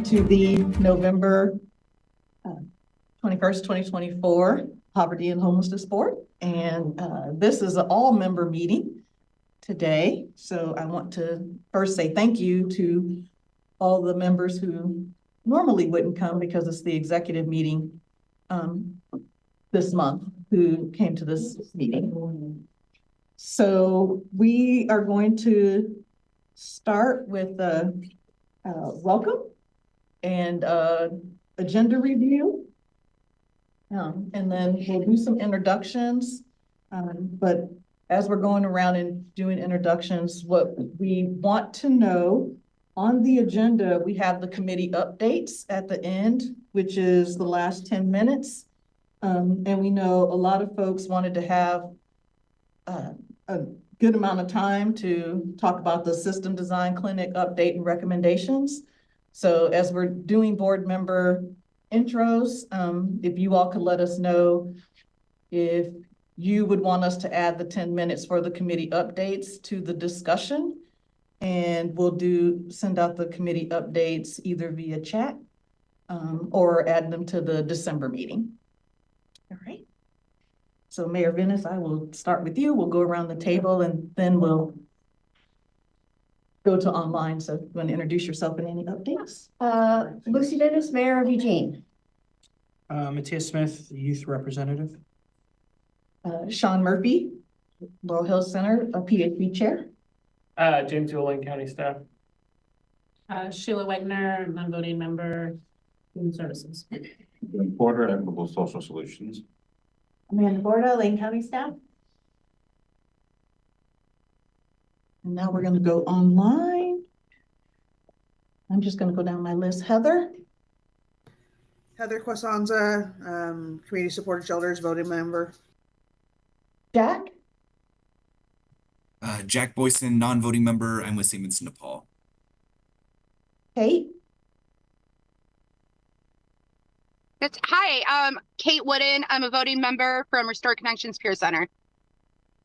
To the November 21st, 2024 Poverty and Homelessness Board. And this is an all-member meeting today. So I want to first say thank you to all the members who normally wouldn't come because it's the executive meeting this month who came to this meeting. So we are going to start with a welcome and agenda review. And then we'll do some introductions. But as we're going around and doing introductions, what we want to know on the agenda, we have the committee updates at the end, which is the last 10 minutes. And we know a lot of folks wanted to have a good amount of time to talk about the system design clinic update and recommendations. So as we're doing board member intros, if you all could let us know if you would want us to add the 10 minutes for the committee updates to the discussion. And we'll send out the committee updates either via chat or add them to the December meeting. All right. So Mayor Venice, I will start with you. We'll go around the table and then we'll go to online. So you want to introduce yourself and any updates? Lucy Dennis, Mayor of Eugene. Matthias Smith, Youth Representative. Sean Murphy, Laurel Hills Center, a PHB Chair. James Lane County Staff. Sheila Wegner, non-voting member, Human Services. Porter, Equitable Social Solutions. Amanda Borda, Lane County staff. And now we're going to go online. I'm just going to go down my list. Heather. Heather Quesanza, Community Supported Shelters voting member. Jack. Jack Boyson, non-voting member. I'm with Siemens Nepal. Kate. Hi, Kate Wooden. I'm a voting member from Restore Connections Peer Center.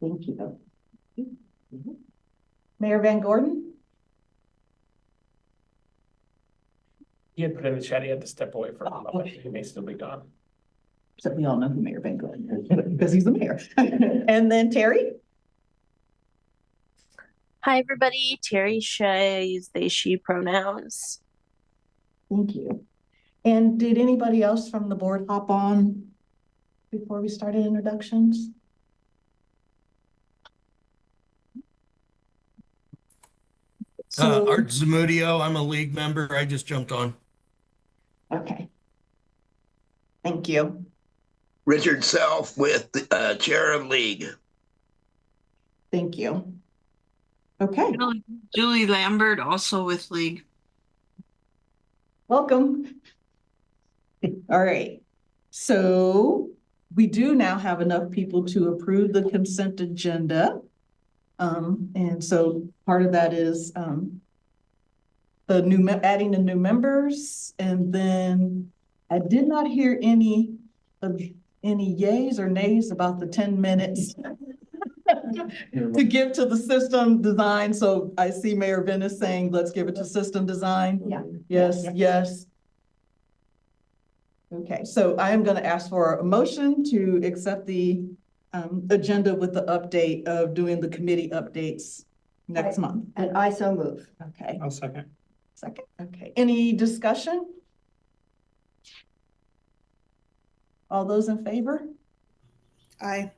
Thank you. Mayor Van Gordon. He had put in the chat, he had to step away for a moment. He may still be gone. So we all know who Mayor Van Gordon is because he's the mayor. And then Terry. Hi, everybody. Terry Shea, use they, she pronouns. Thank you. And did anybody else from the board hop on before we started introductions? Art Zamudio, I'm a league member. I just jumped on. Okay. Thank you. Richard Self with Chair of League. Thank you. Okay. Julie Lambert, also with League. Welcome. All right. So we do now have enough people to approve the consent agenda. And so part of that is the new adding the new members. And then I did not hear any yays or nays about the 10 minutes to give to the system design. So I see Mayor Venice saying, let's give it to system design. Yeah. Yes, yes. Okay, so I am going to ask for a motion to accept the agenda with the update of doing the committee updates next month. And I so move. Okay. I'll second. Second. Okay. Any discussion? All those in favor? Aye.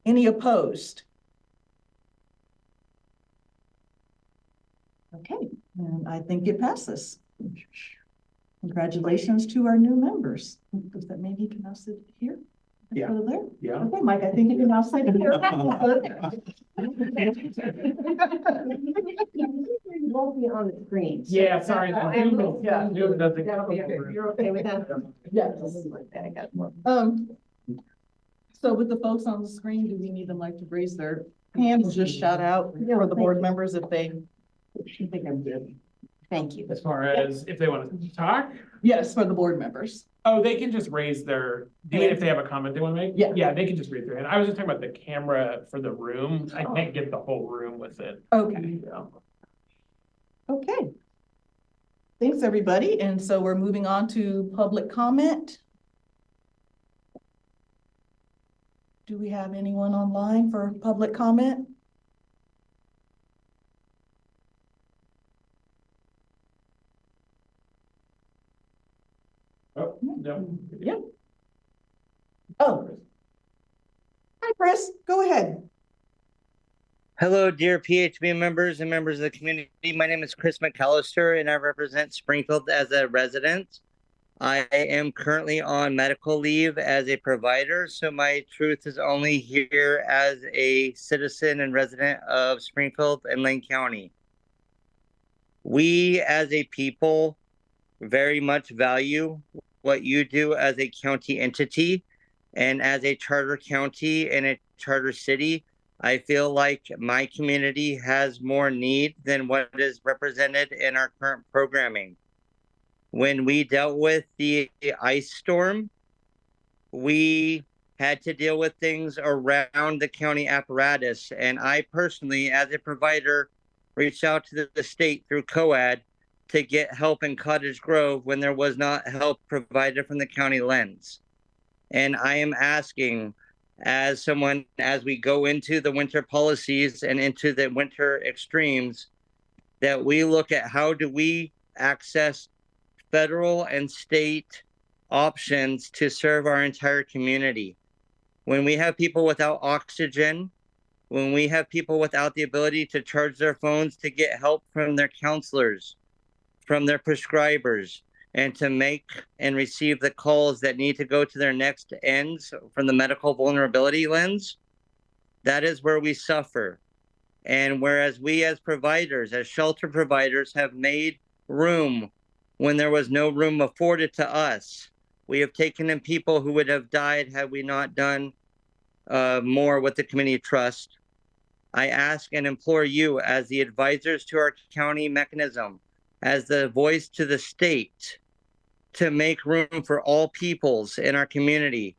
Any opposed? Okay, and I think it passes. Congratulations to our new members. Does that mean he can now sit here? Yeah. Over there? Yeah. Okay, Mike, I think you can now sit here. You won't be on the screen. Yeah, sorry. Yeah. You're okay with that? Yes. I got more. So with the folks on the screen, do we need them like to raise their hand and just shout out for the board members if they? I think I'm good. Thank you. As far as if they want to talk, Yes, for the board members. oh, they can just raise their, do you mean if they have a comment they want to make? Yeah. Yeah, they can just raise their hand. I was just talking about the camera for the room. I can't get the whole room with it. Okay. Yeah. Okay. Thanks, everybody. And so we're moving on to public comment. Do we have anyone online for public comment? Oh, no. Yeah. Oh. Hi, Chris. Go ahead. Hello, dear PHB members and members of the community. My name is Chris McAllister, and I represent Springfield as a resident. I am currently on medical leave as a provider, so my truth is only here as a citizen and resident of Springfield and Lane County. We as a people very much value what you do as a county entity, and as a charter county and a charter city. I feel like my community has more need than what is represented in our current programming. When we dealt with the ice storm, we had to deal with things around the county apparatus. And I personally, as a provider, reached out to the state through COAD to get help in Cottage Grove when there was not help provided from the county lens. And I am asking, as someone, as we go into the winter policies and into the winter extremes, that we look at how do we access federal and state options to serve our entire community. When we have people without oxygen, when we have people without the ability to charge their phones to get help from their counselors, from their prescribers, and to make and receive the calls that need to go to their next ends from the medical vulnerability lens, that is where we suffer. And whereas we as providers, as shelter providers, have made room when there was no room afforded to us, we have taken in people who would have died had we not done more with the community trust. I ask and implore you as the advisors to our county mechanism, as the voice to the state, to make room for all peoples in our community.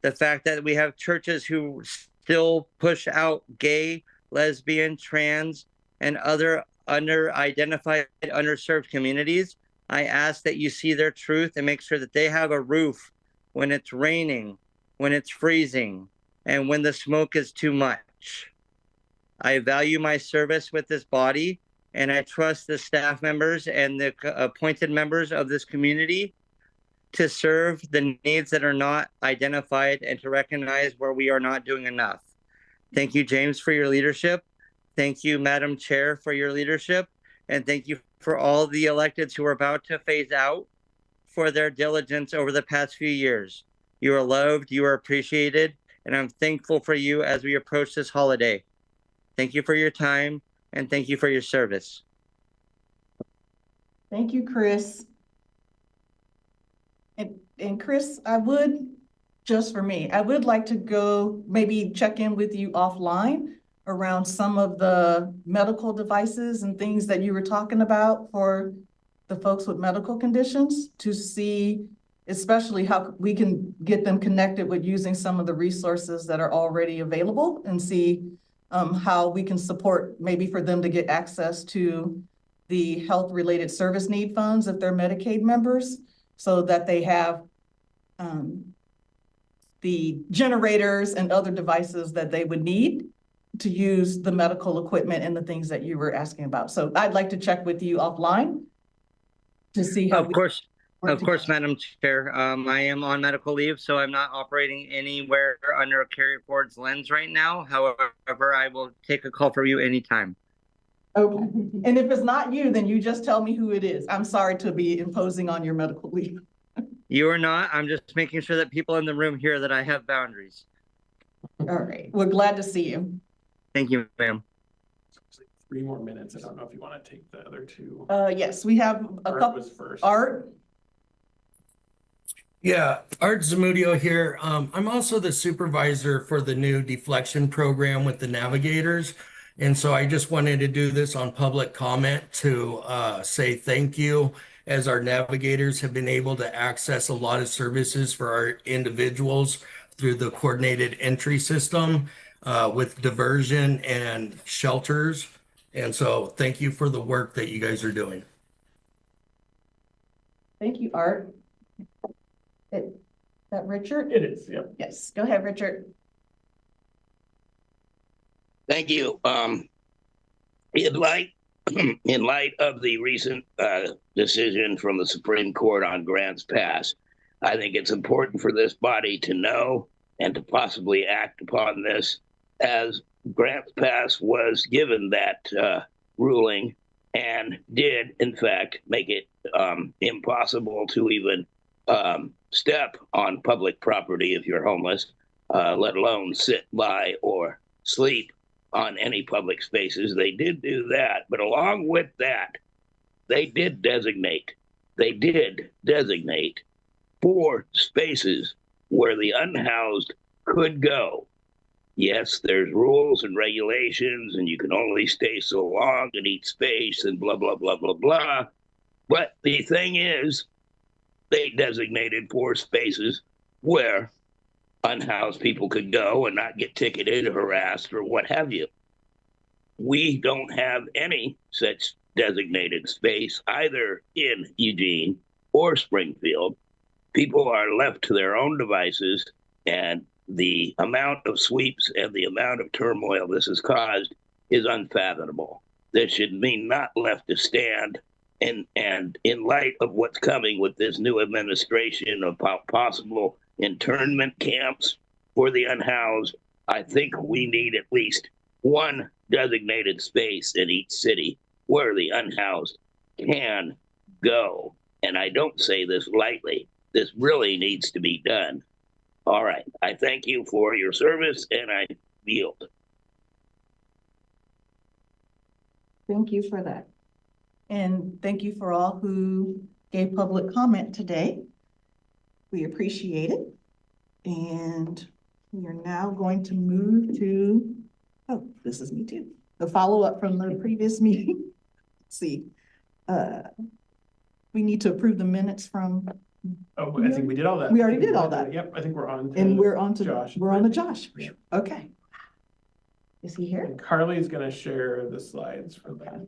The fact that we have churches who still push out gay, lesbian, trans, and other underidentified, underserved communities, I ask that you see their truth and make sure that they have a roof when it's raining, when it's freezing, and when the smoke is too much. I value my service with this body, and I trust the staff members and the appointed members of this community to serve the needs that are not identified and to recognize where we are not doing enough. Thank you, James, for your leadership. Thank you, Madam Chair, for your leadership. And thank you for all the electeds who are about to phase out for their diligence over the past few years. You are loved, you are appreciated, and I'm thankful for you as we approach this holiday. Thank you for your time, and thank you for your service. Thank you, Chris. And Chris, I would, just for me, I would like to go maybe check in with you offline around some of the medical devices and things that you were talking about for the folks with medical conditions, to see especially how we can get them connected with using some of the resources that are already available, and see how we can support maybe for them to get access to the health-related service need funds if they're Medicaid members, so that they have the generators and other devices that they would need to use the medical equipment and the things that you were asking about. So I'd like to check with you offline to see how. Of course, Madam Chair. I am on medical leave, so I'm not operating anywhere under Carry Forward's lens right now. However, I will take a call from you anytime. Okay. And if it's not you, then you just tell me who it is. I'm sorry to be imposing on your medical leave. You are not. I'm just making sure that people in the room hear that I have boundaries. All right. We're glad to see you. Thank you, ma'am. 3 more minutes. I don't know if you want to take the other two. Yes, we have a Art couple. was first. Art. Yeah, Art Zamudio here. I'm also the supervisor for the new deflection program with the navigators. And so I just wanted to do this on public comment to say thank you, as our navigators have been able to access a lot of services for our individuals through the coordinated entry system with diversion and shelters. And so thank you for the work that you guys are doing. Thank you, Art. Is that Richard? It is, yeah. Yes, go ahead, Richard. Thank you. In light of the recent decision from the Supreme Court on Grants Pass, I think it's important for this body to know and to possibly act upon this, as Grants Pass was given that ruling and did, in fact, make it impossible to even step on public property if you're homeless, let alone sit by or sleep on any public spaces. They did do that, but along with that, they did designate 4 spaces where the unhoused could go. Yes, there's rules and regulations, and you can only stay so long in each space and blah, blah, blah, blah, blah. But the thing is, they designated 4 spaces where unhoused people could go and not get ticketed or harassed or what have you. We don't have any such designated space either in Eugene or Springfield. People are left to their own devices, and the amount of sweeps and the amount of turmoil this has caused is unfathomable. This should be not left to stand. And in light of what's coming with this new administration about possible internment camps for the unhoused, I think we need at least one designated space in each city where the unhoused can go. And I don't say this lightly. This really needs to be done. All right. I thank you for your service, and I yield. Thank you for that. And thank you for all who gave public comment today. We appreciate it. And we are now going to move to, oh, this is me too. The follow-up from the previous meeting. Let's see. We need to approve the minutes from. Oh, I think we did all that. We already did all that. Yep, I think we're on. And we're on to Josh. We're on to Josh. Yeah. Okay. Is he here? And Carly's gonna share the slides for that.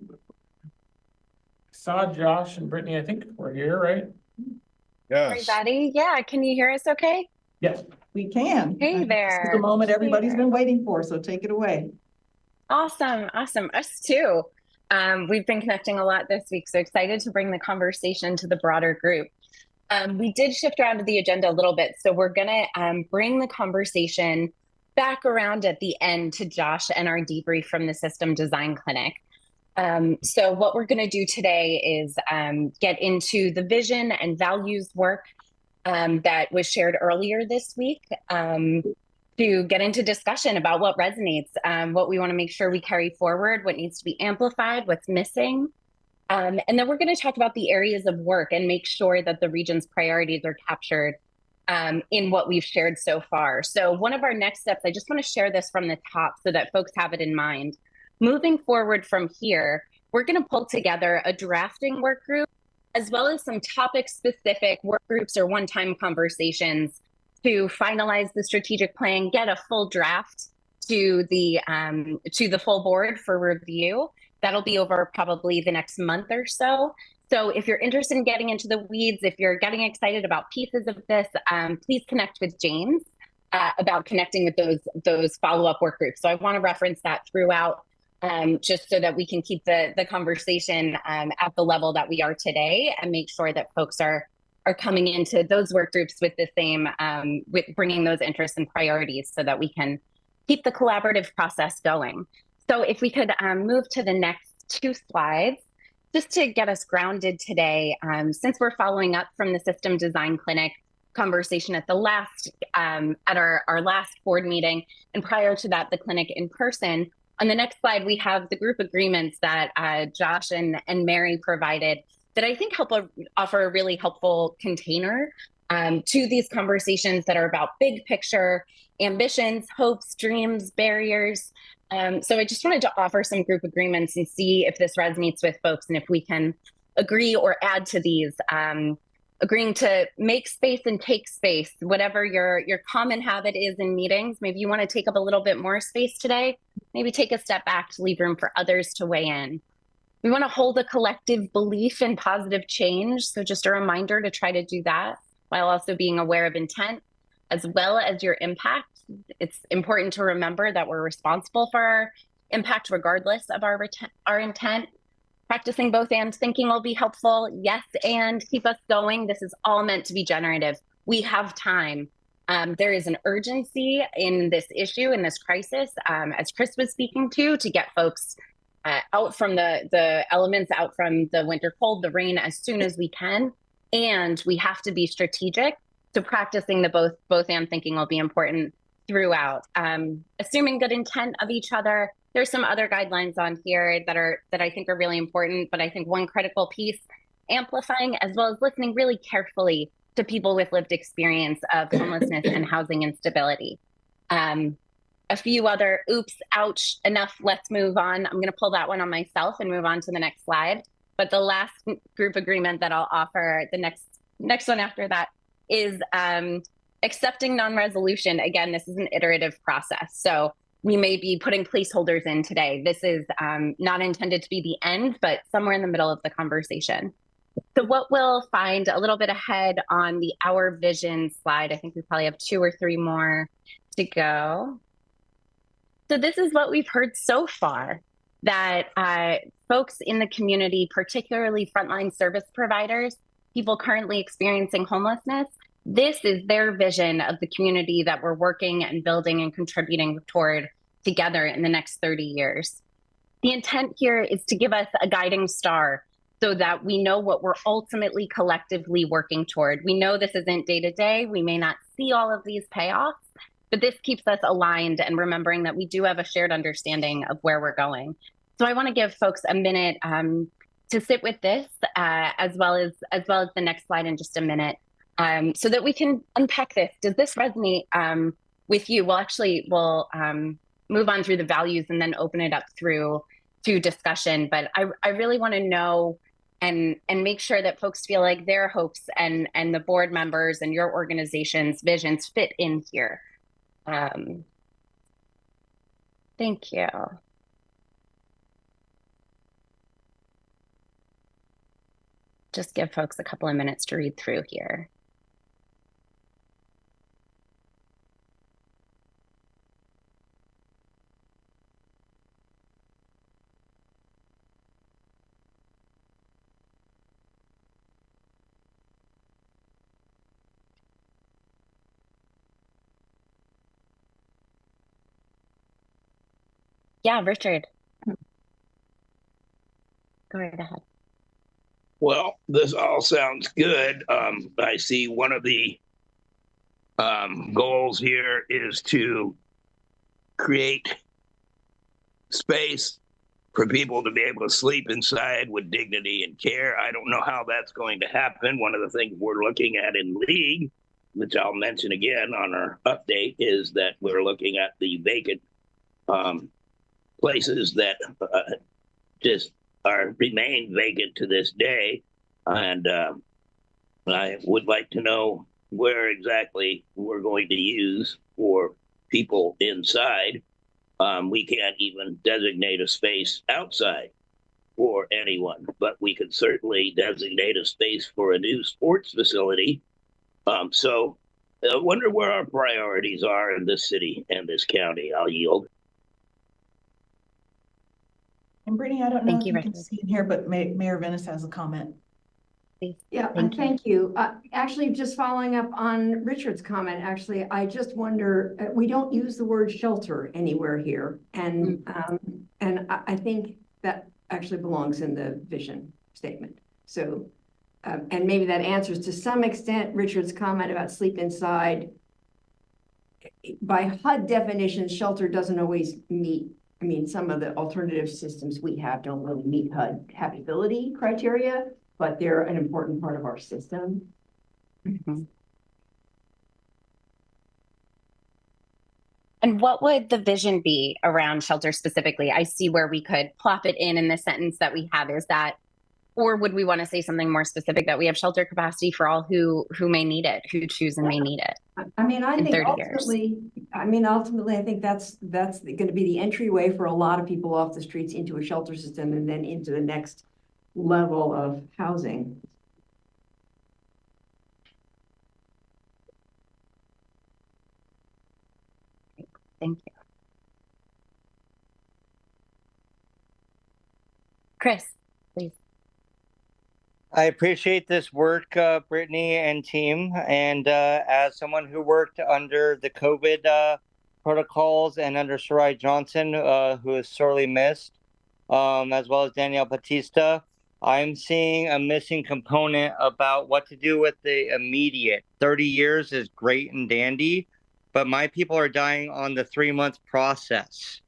Saw Josh and Brittany, I think we're here, right? Yes. Everybody, yeah, can you hear us okay? Yes. We can. Hey there. This is the moment everybody's been waiting for, so take it away. Awesome, awesome. Us too. We've been connecting a lot this week, so excited to bring the conversation to the broader group. We did shift around the agenda a little bit, so we're gonna bring the conversation back around at the end to Josh and our debrief from the System Design Clinic. So what we're going to do today is get into the vision and values work that was shared earlier this week, to get into discussion about what resonates, what we want to make sure we carry forward, what needs to be amplified, what's missing. And then we're going to talk about the areas of work and make sure that the region's priorities are captured in what we've shared so far. So one of our next steps, I just want to share this from the top so that folks have it in mind. Moving forward from here, we're going to pull together a drafting work group, as well as some topic-specific work groups or one-time conversations to finalize the strategic plan, get a full draft to the full board for review. That'll be over probably the next month or so. So if you're interested in getting into the weeds, if you're getting excited about pieces of this, please connect with James about connecting with those follow-up work groups. So I want to reference that throughout, just so that we can keep the conversation at the level that we are today and make sure that folks are coming into those work groups with the same, with bringing those interests and priorities so that we can keep the collaborative process going. So if we could move to the next two slides, just to get us grounded today, since we're following up from the System Design Clinic conversation at the last, at our last board meeting, and prior to that, the clinic in person. On the next slide, we have the group agreements that Josh and Mary provided that I think offer a really helpful container to these conversations that are about big picture, ambitions, hopes, dreams, barriers. So I just wanted to offer some group agreements and see if this resonates with folks and if we can agree or add to these. Agreeing to make space and take space, whatever your common habit is in meetings. Maybe you want to take up a little bit more space today. Maybe take a step back to leave room for others to weigh in. We want to hold a collective belief in positive change. So just a reminder to try to do that while also being aware of intent as well as your impact. It's important to remember that we're responsible for our impact regardless of our intent. Practicing both and thinking will be helpful. Yes, and keep us going. This is all meant to be generative. We have time. There is an urgency in this issue, in this crisis, as Chris was speaking to get folks out from the elements, out from the winter cold, the rain as soon as we can. And we have to be strategic. So practicing the both and thinking will be important throughout. Assuming good intent of each other. There's some other guidelines on here that I think are really important, but I think one critical piece, amplifying as well as listening really carefully to people with lived experience of homelessness and housing instability. A few other, oops, ouch, enough, let's move on. I'm gonna pull that one on myself and move on to the next slide. But the last group agreement that I'll offer, the next one after that, is accepting non-resolution. Again, this is an iterative process. So we may be putting placeholders in today. This is not intended to be the end, but somewhere in the middle of the conversation. So what we'll find a little bit ahead on the Our Vision slide, I think we probably have 2 or 3 more to go. So this is what we've heard so far, that folks in the community, particularly frontline service providers, people currently experiencing homelessness, this is their vision of the community that we're working and building and contributing toward together in the next 30 years. The intent here is to give us a guiding star so that we know what we're ultimately collectively working toward. We know this isn't day to day. We may not see all of these payoffs, but this keeps us aligned and remembering that we do have a shared understanding of where we're going. So I want to give folks a minute to sit with this, as well as the next slide in just a minute, so that we can unpack this. Does this resonate with you? We'll move on through the values and then open it up through discussion. But I really want to know and make sure that folks feel like their hopes and the board members and your organization's visions fit in here. Thank you. Just give folks a couple of minutes to read through here. Yeah, Richard. Go right ahead. Well, this all sounds good. I see one of the goals here is to create space for people to be able to sleep inside with dignity and care. I don't know how that's going to happen. One of the things we're looking at in League, which I'll mention again on our update, is that we're looking at the vacant places that just remain vacant to this day. And I would like to know where exactly we're going to use for people inside. We can't even designate a space outside for anyone, but we could certainly designate a space for a new sports facility. So I wonder where our priorities are in this city and this county. I'll yield. And Brittany, I don't know Thank if you, you can Richard. see in here, but Mayor Venice has a comment. Yeah, thank you. Actually, just following up on Richard's comment, actually, I just wonder, we don't use the word shelter anywhere here. And I think that actually belongs in the vision statement. So, and maybe that answers to some extent Richard's comment about sleep inside. By HUD definition, shelter doesn't always meet, I mean, some of the alternative systems we have don't really meet HUD habitability criteria, but they're an important part of our system. Mm-hmm. And what would the vision be around shelter specifically? I see where we could plop it in the sentence that we have. Is that, or would we want to say something more specific, that we have shelter capacity for all who may need it, who choose and may need it? I mean, I think ultimately, I think that's going to be the entryway for a lot of people off the streets into a shelter system and then into the next level of housing. Thank you. Chris, please. I appreciate this work, Brittany and team. And as someone who worked under the COVID protocols and under Sarai Johnson, who is sorely missed, as well as Danielle Batista, I'm seeing a missing component about what to do with the immediate. 30 years is great and dandy, but my people are dying on the 3-month process.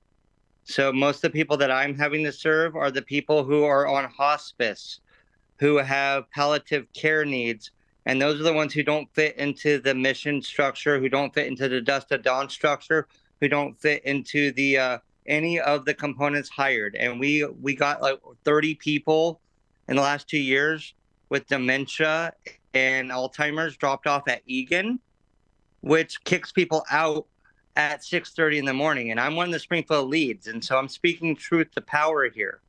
So most of the people that I'm having to serve are the people who are on hospice, who have palliative care needs. And those are the ones who don't fit into the mission structure, who don't fit into the dusk to dawn structure, who don't fit into the any of the components hired. And we got like 30 people in the last 2 years with dementia and Alzheimer's dropped off at Egan, which kicks people out at 6:30 in the morning. And I'm one of the Springfield leads. And so I'm speaking truth to power here.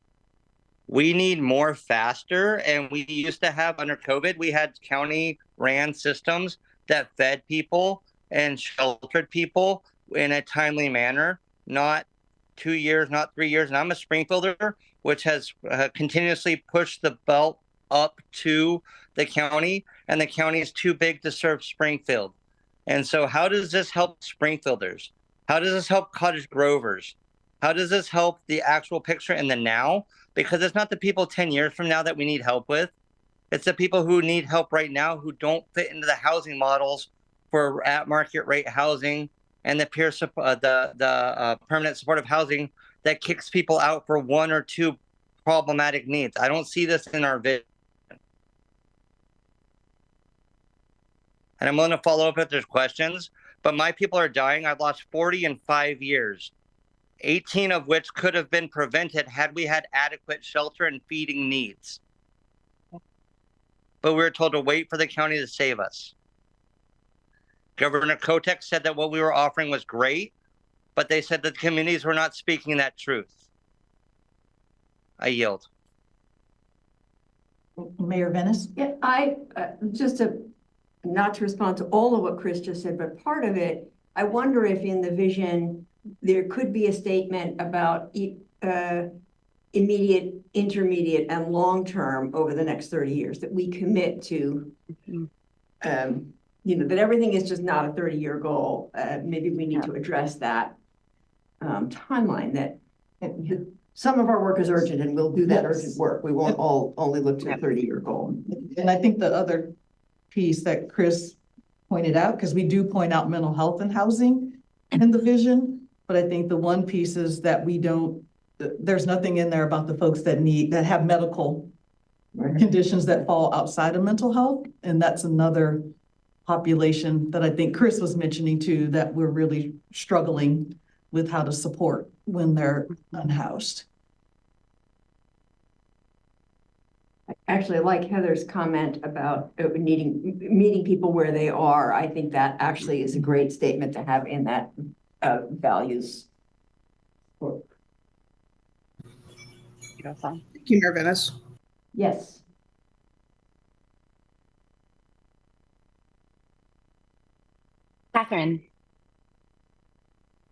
We need more faster. And we used to have, under COVID, we had county ran systems that fed people and sheltered people in a timely manner, not 2 years, not 3 years. And I'm a Springfielder, which has continuously pushed the belt up to the county, and the county is too big to serve Springfield. And so how does this help Springfielders? How does this help Cottage Grovers? How does this help the actual picture in the now? Because it's not the people 10 years from now that we need help with. It's the people who need help right now who don't fit into the housing models for at market rate housing and the permanent supportive housing that kicks people out for one or two problematic needs. I don't see this in our vision. And I'm willing to follow up if there's questions, but my people are dying. I've lost 40 in 5 years, 18 of which could have been prevented had we had adequate shelter and feeding needs. But we were told to wait for the county to save us. Governor Kotek said that what we were offering was great, but they said that the communities were not speaking that truth. I yield. Mayor Venice? Yeah, not to respond to all of what Chris just said, but part of it, I wonder if in the vision, there could be a statement about immediate, intermediate, and long-term over the next 30 years that we commit to, that everything is just not a 30-year goal. Maybe we need to address that timeline, that some of our work is urgent and we'll do that urgent work. We won't all only look to a 30-year goal. And I think the other piece that Chris pointed out, because we do point out mental health and housing in the vision, but I think the one piece is that there's nothing in there about the folks that have medical conditions that fall outside of mental health. And that's another population that I think Chris was mentioning too, that we're really struggling with how to support when they're unhoused. Actually, I like Heather's comment about meeting people where they are. I think that actually is a great statement to have in that values. Thank you, Mayor Venice. Yes. Catherine.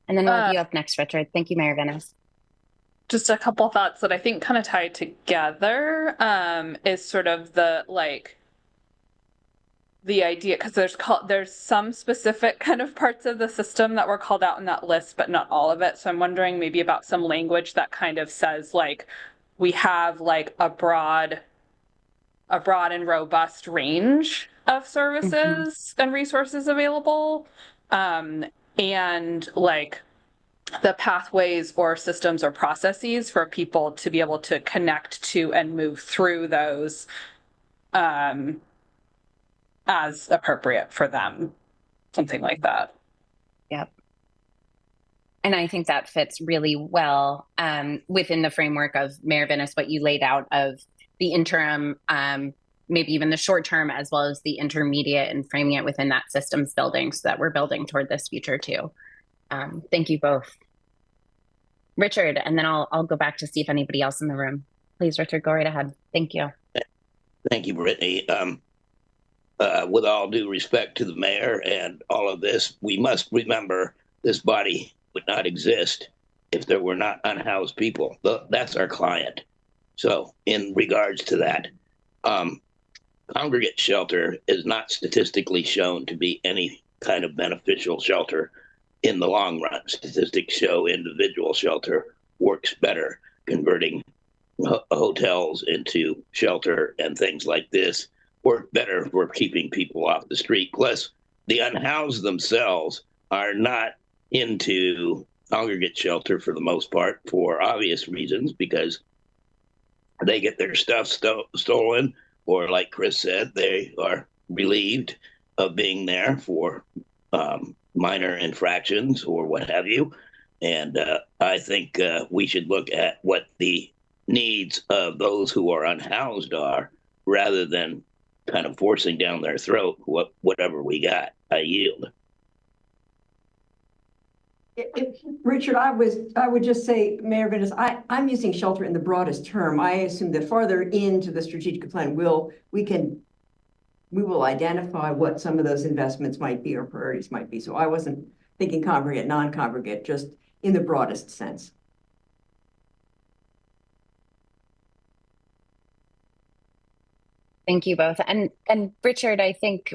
And then we'll have you up next, Richard. Thank you, Mayor Venice. Just a couple thoughts that I think kind of tie together is sort of the idea, because there's some specific kind of parts of the system that were called out in that list, but not all of it. So I'm wondering maybe about some language that kind of says we have a broad and robust range of services and resources available, and the pathways or systems or processes for people to be able to connect to and move through those as appropriate for them, something like that. Yep. And I think that fits really well within the framework of Mayor Venice, what you laid out of the interim, maybe even the short term, as well as the intermediate, and framing it within that systems building so that we're building toward this future too. Thank you both. Richard, and then I'll go back to see if anybody else in the room. Please, Richard, go right ahead. Thank you. Thank you, Brittany. With all due respect to the mayor and all of this, we must remember this body would not exist if there were not unhoused people. That's our client. So in regards to that, congregate shelter is not statistically shown to be any kind of beneficial shelter in the long run. Statistics show individual shelter works better, converting hotels into shelter and things like this work better for keeping people off the street. Plus, the unhoused themselves are not into congregate shelter for the most part, for obvious reasons, because they get their stuff stolen, or like Chris said, they are relieved of being there for minor infractions or what have you. And I think we should look at what the needs of those who are unhoused are, rather than kind of forcing down their throat whatever we got. I yield. Richard, I would just say, Mayor Venus, I'm using shelter in the broadest term. I assume that farther into the strategic plan, we will identify what some of those investments might be or priorities might be. So I wasn't thinking congregate, non-congregate, just in the broadest sense. Thank you both. And Richard, I think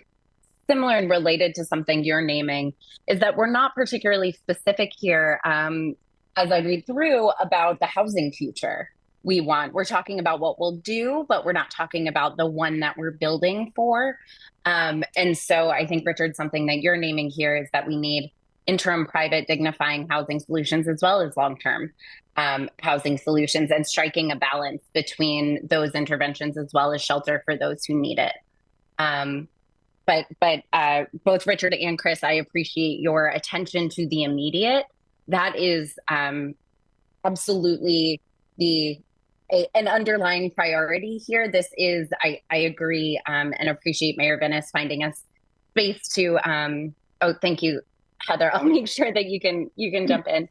similar and related to something you're naming is that we're not particularly specific here, as I read through, about the housing future we want. We're talking about what we'll do, but we're not talking about the one that we're building for. And so I think, Richard, something that you're naming here is that we need interim private dignifying housing solutions as well as long-term housing solutions, and striking a balance between those interventions as well as shelter for those who need it. But both Richard and Chris, I appreciate your attention to the immediate. That is absolutely an underlying priority here. This is, I agree, and appreciate Mayor Venus finding us space to, oh, thank you, Heather. I'll make sure that you can jump in.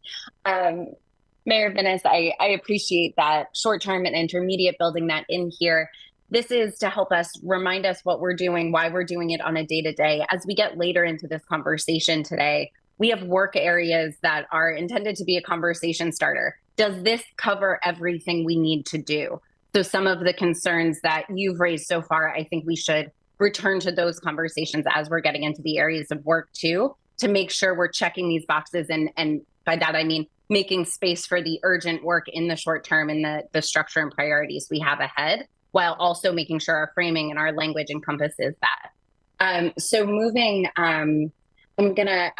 Mayor Venus, I appreciate that short-term and intermediate building that in here. This is to help us remind us what we're doing, why we're doing it on a day-to-day. As we get later into this conversation today, we have work areas that are intended to be a conversation starter. Does this cover everything we need to do? So some of the concerns that you've raised so far, I think we should return to those conversations as we're getting into the areas of work too, to make sure we're checking these boxes. And by that, I mean making space for the urgent work in the short term and the structure and priorities we have ahead, while also making sure our framing and our language encompasses that. So moving, I'm gonna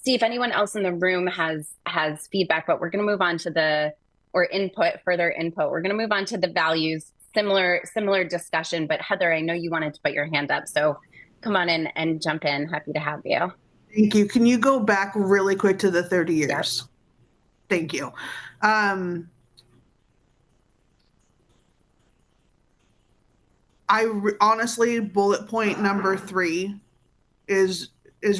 see if anyone else in the room has feedback, but we're gonna move on to further input. We're gonna move on to the values, similar discussion, but Heather, I know you wanted to put your hand up, so come on in and jump in. Happy to have you. Thank you. Can you go back really quick to the 30 years? Yep. Thank you. Honestly, bullet point number 3 is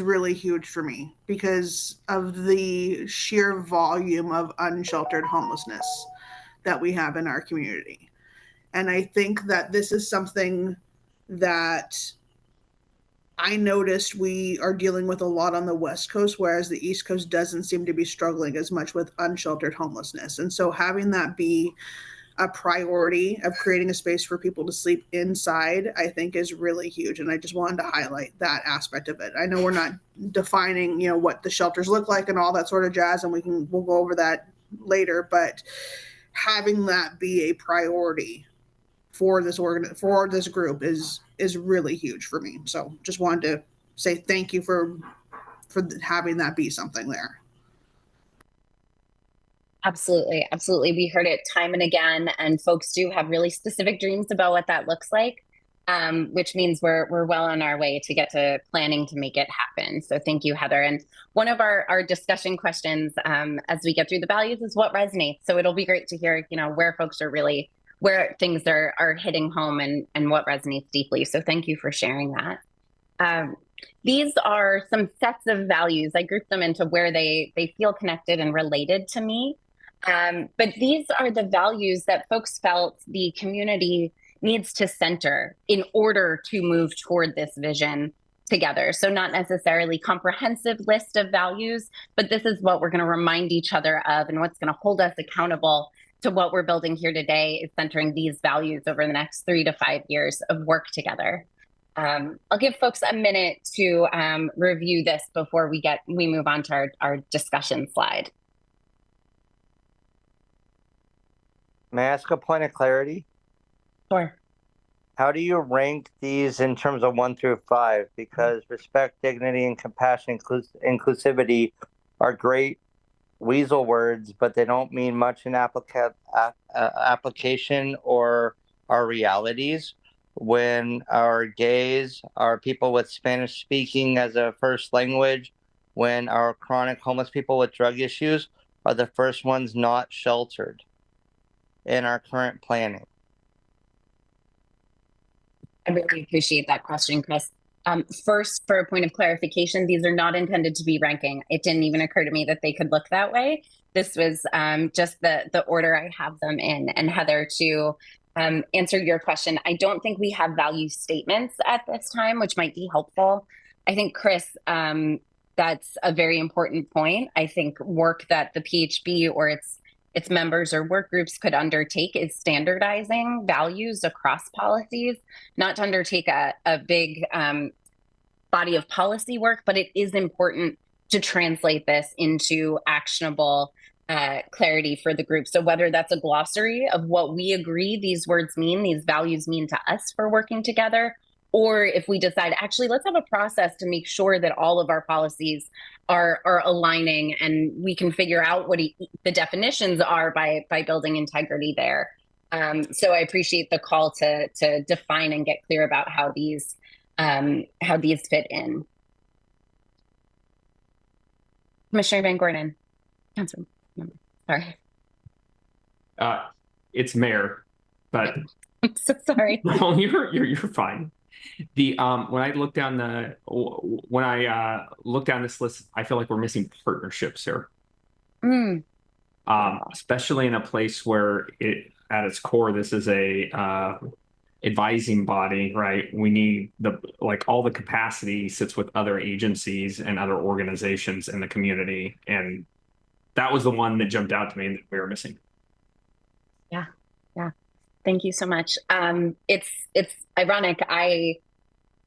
really huge for me because of the sheer volume of unsheltered homelessness that we have in our community. And I think that this is something that I noticed we are dealing with a lot on the West Coast, whereas the East Coast doesn't seem to be struggling as much with unsheltered homelessness. And so having that be a priority of creating a space for people to sleep inside, I think is really huge. And I just wanted to highlight that aspect of it. I know we're not defining, what the shelters look like and all that sort of jazz, and we'll go over that later, but having that be a priority for this group is really huge for me. So just wanted to say thank you for having that be something there. Absolutely. Absolutely. We heard it time and again, and folks do have really specific dreams about what that looks like, which means we're well on our way to get to planning to make it happen. So thank you, Heather. And one of our discussion questions as we get through the values is what resonates. So it'll be great to hear, where folks are really, where things are hitting home and what resonates deeply. So thank you for sharing that. These are some sets of values. I grouped them into where they feel connected and related to me. But these are the values that folks felt the community needs to center in order to move toward this vision together. So not necessarily comprehensive list of values, but this is what we're going to remind each other of, and what's going to hold us accountable to what we're building here today is centering these values over the next 3 to 5 years of work together. I'll give folks a minute to review this before we move on to our discussion slide. May I ask a point of clarity? Sure. How do you rank these in terms of 1 through 5? Because respect, dignity, and compassion, inclusivity are great weasel words, but they don't mean much in application or our realities. When our gays, our people with Spanish speaking as a first language, when our chronic homeless people with drug issues are the first ones not sheltered in our current planning. I really appreciate that question, Chris. First, for a point of clarification, these are not intended to be ranking. It didn't even occur to me that they could look that way. This was just the order I have them in. And Heather, to answer your question, I don't think we have value statements at this time, which might be helpful. I think, Chris, that's a very important point. I think work that the PHB or its members or work groups could undertake is standardizing values across policies, not to undertake a big body of policy work, but it is important to translate this into actionable clarity for the group. So whether that's a glossary of what we agree these words mean, these values mean to us for working together, or if we decide, actually, let's have a process to make sure that all of our policies are aligning and we can figure out what the definitions are by building integrity there. So I appreciate the call to define and get clear about how these fit in. Commissioner Van Gordon. Councilman, sorry. It's Mayor, but I'm so sorry. well, you're fine. The when I look down this list, I feel like we're missing partnerships here. Especially in a place where at its core, this is a advising body, right? We need all the capacity sits with other agencies and other organizations in the community. And that was the one that jumped out to me that we were missing. Yeah. Thank you so much. It's ironic. I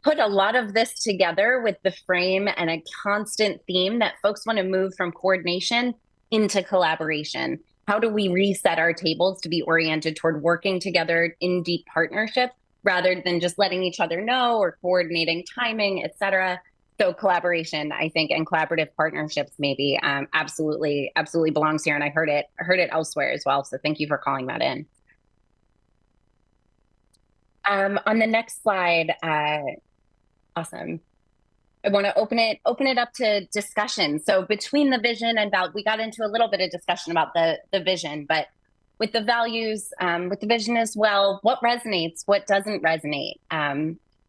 put a lot of this together with the frame and a constant theme that folks want to move from coordination into collaboration. How do we reset our tables to be oriented toward working together in deep partnership rather than just letting each other know or coordinating timing, et cetera? So collaboration, I think, and collaborative partnerships maybe absolutely belongs here. And I heard it elsewhere as well. So thank you for calling that in. On the next slide, awesome. I want to open it up to discussion. So between the vision and we got into a little bit of discussion about the vision, but with the values, with the vision as well, what resonates, what doesn't resonate?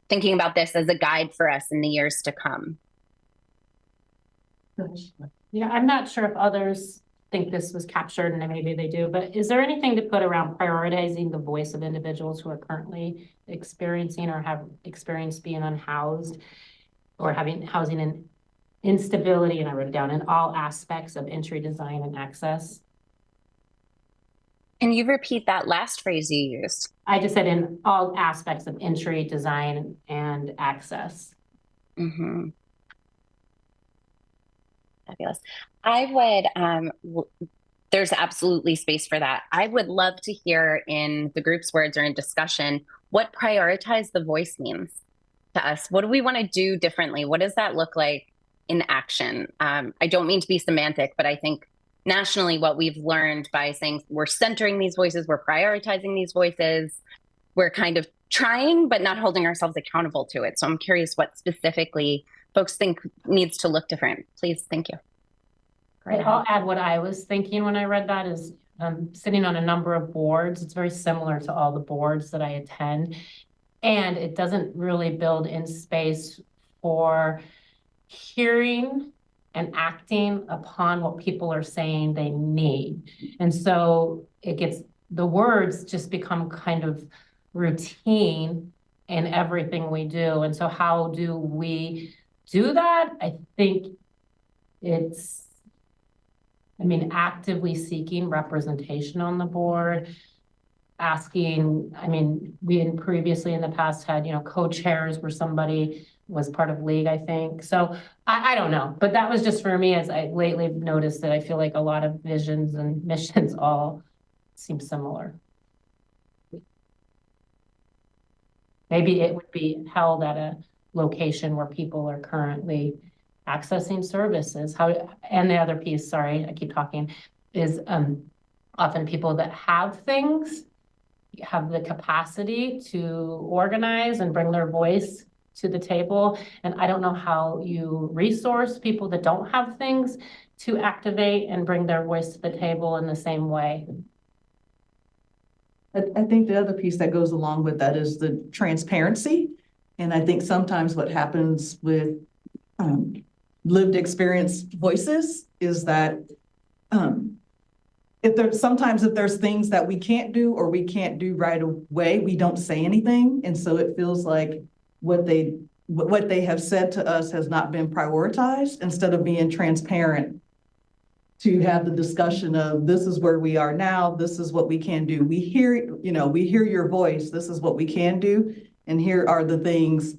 Thinking about this as a guide for us in the years to come. Yeah, I'm not sure if others think this was captured, and maybe they do, but is there anything to put around prioritizing the voice of individuals who are currently experiencing or have experienced being unhoused or having housing and instability, and I wrote it down, in all aspects of entry, design, and access? Can you repeat that last phrase you used? I just said in all aspects of entry, design, and access. Mm-hmm. Fabulous. I would, there's absolutely space for that. I would love to hear in the group's words or in discussion, what prioritize the voice means to us. What do we want to do differently? What does that look like in action? I don't mean to be semantic, but I think nationally, what we've learned by saying we're centering these voices, we're prioritizing these voices, we're kind of trying, but not holding ourselves accountable to it. So I'm curious what specifically folks think needs to look different. Please, thank you. Great. I'll add what I was thinking when I read that is sitting on a number of boards. It's very similar to all the boards that I attend. And it doesn't really build in space for hearing and acting upon what people are saying they need. And so the words just become kind of routine in everything we do. And so how do we do that? I think actively seeking representation on the board, we previously in the past had, co-chairs where somebody was part of league, I think. So I don't know, but that was just for me, as I lately noticed that I feel like a lot of visions and missions all seem similar. Maybe it would be held at a location where people are currently accessing services. And the other piece, sorry, I keep talking, is often people that have things have the capacity to organize and bring their voice to the table. And I don't know how you resource people that don't have things to activate and bring their voice to the table in the same way. I think the other piece that goes along with that is the transparency And I think sometimes what happens with lived experience voices is that if there's things that we can't do or we can't do right away, we don't say anything. And so it feels like what they have said to us has not been prioritized instead of being transparent to have the discussion of this is where we are now, this is what we can do. We hear your voice, this is what we can do, and here are the things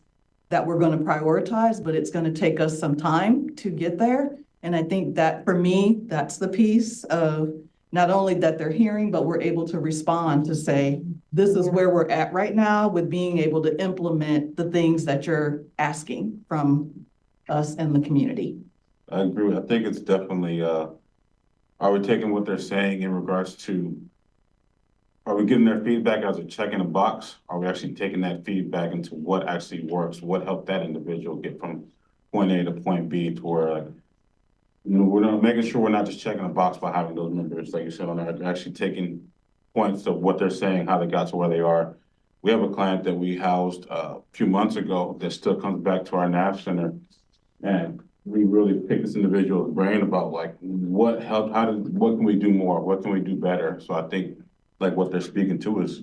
that we're going to prioritize, but it's going to take us some time to get there. And I think that for me, that's the piece of not only that they're hearing, but we're able to respond to say, this is where we're at right now with being able to implement the things that you're asking from us and the community. I agree. I think it's definitely, are we taking what they're saying in regards to, are we giving their feedback as a check in a box? Are we actually taking that feedback into what actually works? What helped that individual get from point A to point B to where, we're not making sure we're not just checking a box by having those members, like you said, on there, actually taking points of what they're saying, how they got to where they are. We have a client that we housed a few months ago that still comes back to our NAV center, and we really picked this individual's brain about like what helped, what can we do more, what can we do better? So I think like what they're speaking to is,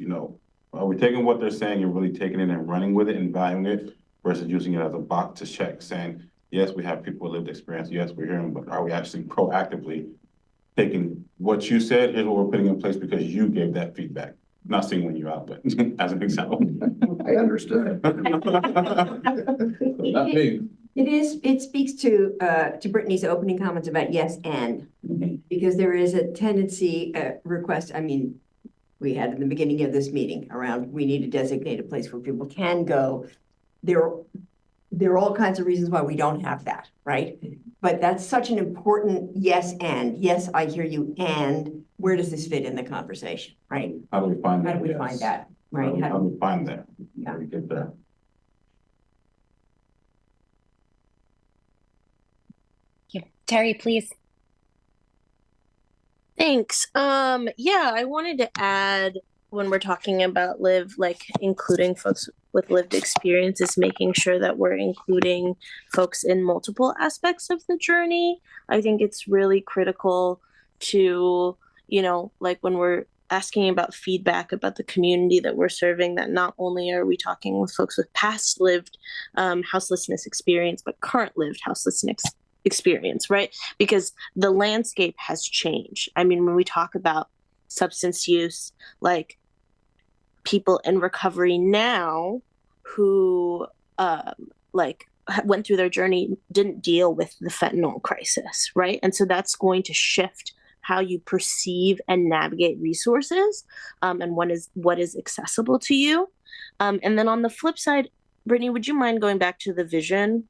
are we taking what they're saying and really taking it and running with it and valuing it versus using it as a box to check, saying, yes, we have people with lived experience. Yes, we're hearing, but are we actually proactively taking what you said, here's what we're putting in place because you gave that feedback. Not singling you out, but as an example. I understood. Not me. It speaks to Brittany's opening comments about yes and, because there is a tendency, request, I mean, we had in the beginning of this meeting around, we need to designate a place where people can go. There are all kinds of reasons why we don't have that, right? But that's such an important yes and. Yes, I hear you, and where does this fit in the conversation, right? How do we find that? How do we find that, right? How do we find that? Yeah. How do we get there? Terry, please. Thanks. Yeah, I wanted to add when we're talking about including folks with lived experiences, making sure that we're including folks in multiple aspects of the journey. I think it's really critical to, when we're asking about feedback about the community that we're serving, that not only are we talking with folks with past lived houselessness experience, but current lived houselessness experience, right? Because the landscape has changed. I mean, when we talk about substance use, like people in recovery now who went through their journey didn't deal with the fentanyl crisis, right? And so that's going to shift how you perceive and navigate resources, and what is accessible to you. And then on the flip side, Brittany, would you mind going back to the vision?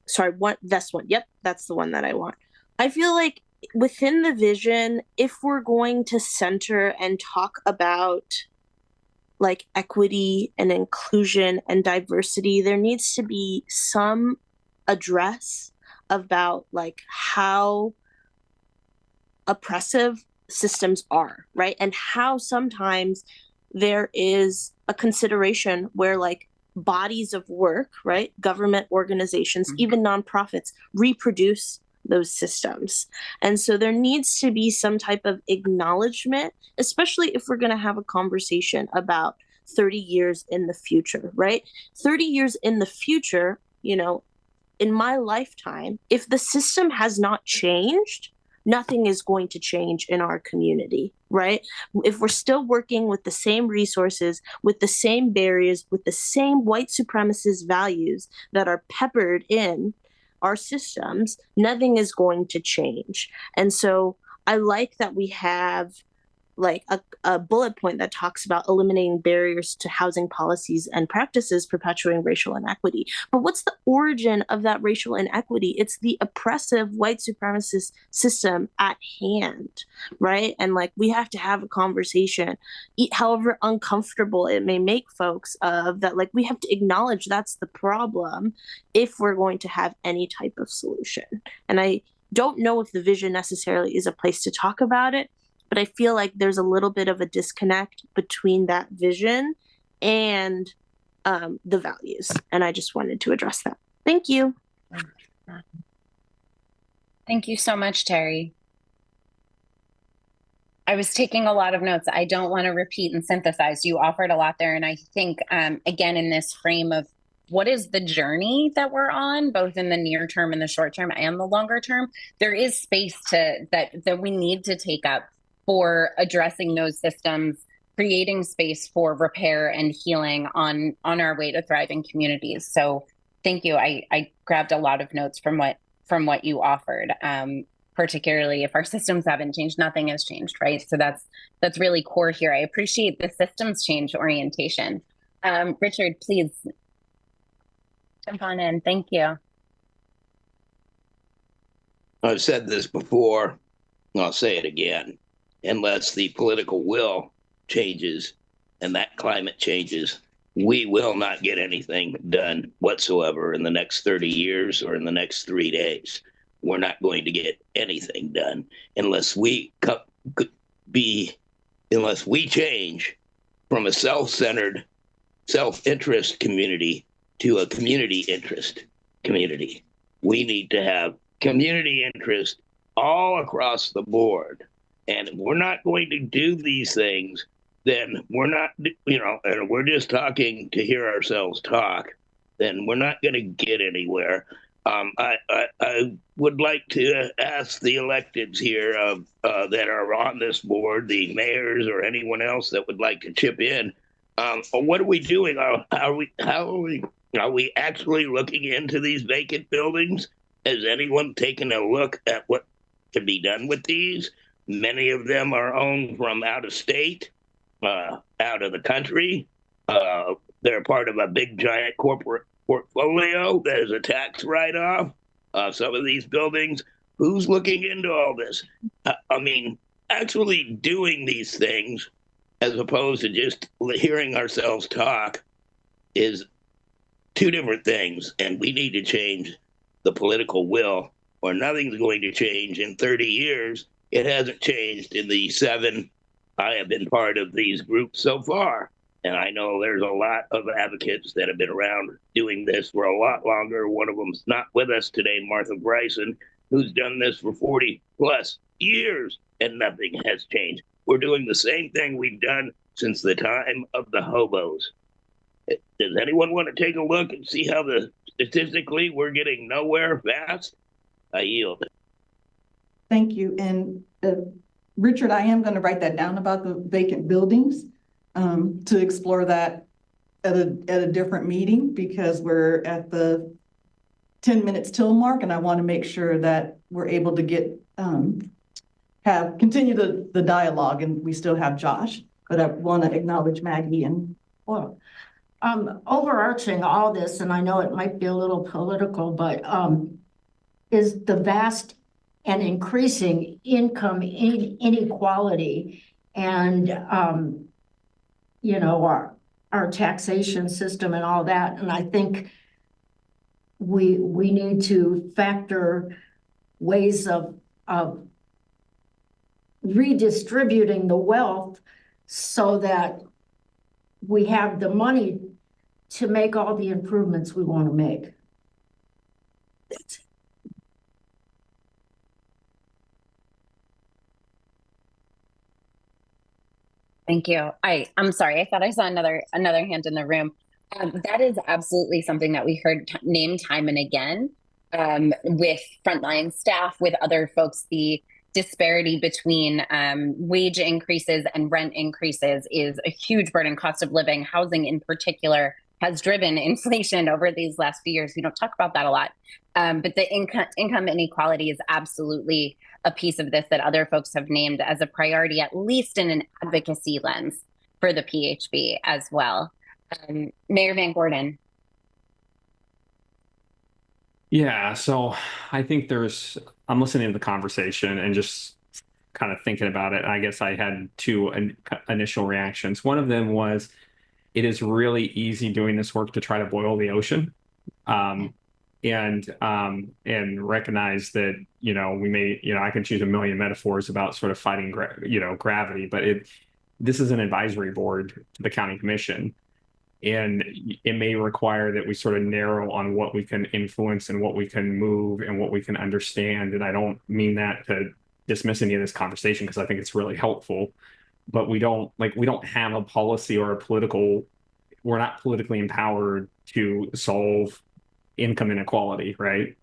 Sorry, this one. Yep, that's the one that I want. I feel like within the vision, if we're going to center and talk about like equity and inclusion and diversity, there needs to be some address about like how oppressive systems are, right? And how sometimes there is a consideration where like bodies of work, right? Government organizations, even nonprofits reproduce those systems. And so there needs to be some type of acknowledgement, especially if we're going to have a conversation about 30 years in the future, right? 30 years in the future, in my lifetime, if the system has not changed, nothing is going to change in our community, right? If we're still working with the same resources, with the same barriers, with the same white supremacist values that are peppered in our systems, nothing is going to change. And so I like that we have like a bullet point that talks about eliminating barriers to housing policies and practices perpetuating racial inequity. But what's the origin of that racial inequity? It's the oppressive white supremacist system at hand, right? And like we have to have a conversation, however uncomfortable it may make folks, of that, like we have to acknowledge that's the problem if we're going to have any type of solution. And I don't know if the vision necessarily is a place to talk about it, but I feel like there's a little bit of a disconnect between that vision and the values. And I just wanted to address that. Thank you. Thank you so much, Terry. I was taking a lot of notes. I don't want to repeat and synthesize. You offered a lot there. And I think, again, in this frame of what is the journey that we're on, both in the near term and the short term and the longer term, there is space that we need to take up for addressing those systems, creating space for repair and healing on our way to thriving communities. So thank you. I grabbed a lot of notes from what you offered. Particularly if our systems haven't changed, nothing has changed, right? So that's really core here. I appreciate the systems change orientation. Richard, please jump on in. Thank you. I've said this before, and I'll say it again. Unless the political will changes and that climate changes, we will not get anything done whatsoever in the next 30 years or in the next 3 days. We're not going to get anything done unless we change from a self-centered, self-interest community to a community interest community. We need to have community interest all across the board. And if we're not going to do these things, then we're not, and we're just talking to hear ourselves talk, then we're not going to get anywhere. I would like to ask the electeds here that are on this board, the mayors or anyone else that would like to chip in. What are we doing? Are we actually looking into these vacant buildings? Has anyone taken a look at what can be done with these? Many of them are owned from out of state, out of the country. They're part of a big giant corporate portfolio that is a tax write-off. Some of these buildings, who's looking into all this? I mean, actually doing these things as opposed to just hearing ourselves talk is two different things, and we need to change the political will, or nothing's going to change in 30 years. It hasn't changed in the 7 I have been part of these groups so far. And I know there's a lot of advocates that have been around doing this for a lot longer. One of them's not with us today, Martha Bryson, who's done this for 40 plus years, and nothing has changed. We're doing the same thing we've done since the time of the hobos. Does anyone want to take a look and see how statistically we're getting nowhere fast? I yield. Thank you. And Richard, I am going to write that down about the vacant buildings. To explore that at a different meeting, because we're at the 10 minutes till mark, and I want to make sure that we're able to get continue the dialogue, and we still have Josh, but I want to acknowledge Maggie and well, overarching all this, and I know it might be a little political, but is the vast and increasing income inequality and our taxation system and all that. And I think we need to factor ways of redistributing the wealth so that we have the money to make all the improvements we want to make. Thank you. I'm sorry. I thought I saw another hand in the room. That is absolutely something that we heard named time and again with frontline staff, with other folks. The disparity between wage increases and rent increases is a huge burden. Cost of living, housing in particular, has driven inflation over these last few years. We don't talk about that a lot, but the income inequality is absolutely a piece of this that other folks have named as a priority, at least in an advocacy lens for the PHB as well. Mayor Van Gordon. Yeah, so I think I'm listening to the conversation and just kind of thinking about it. I guess I had two initial reactions. One of them was, it is really easy doing this work to try to boil the ocean. and recognize that, we may, I can choose a million metaphors about sort of fighting, gravity, but this is an advisory board to the county commission. And it may require that we sort of narrow on what we can influence and what we can move and what we can understand. And I don't mean that to dismiss any of this conversation, because I think it's really helpful, but we don't have a policy or we're not politically empowered to solve income inequality, right?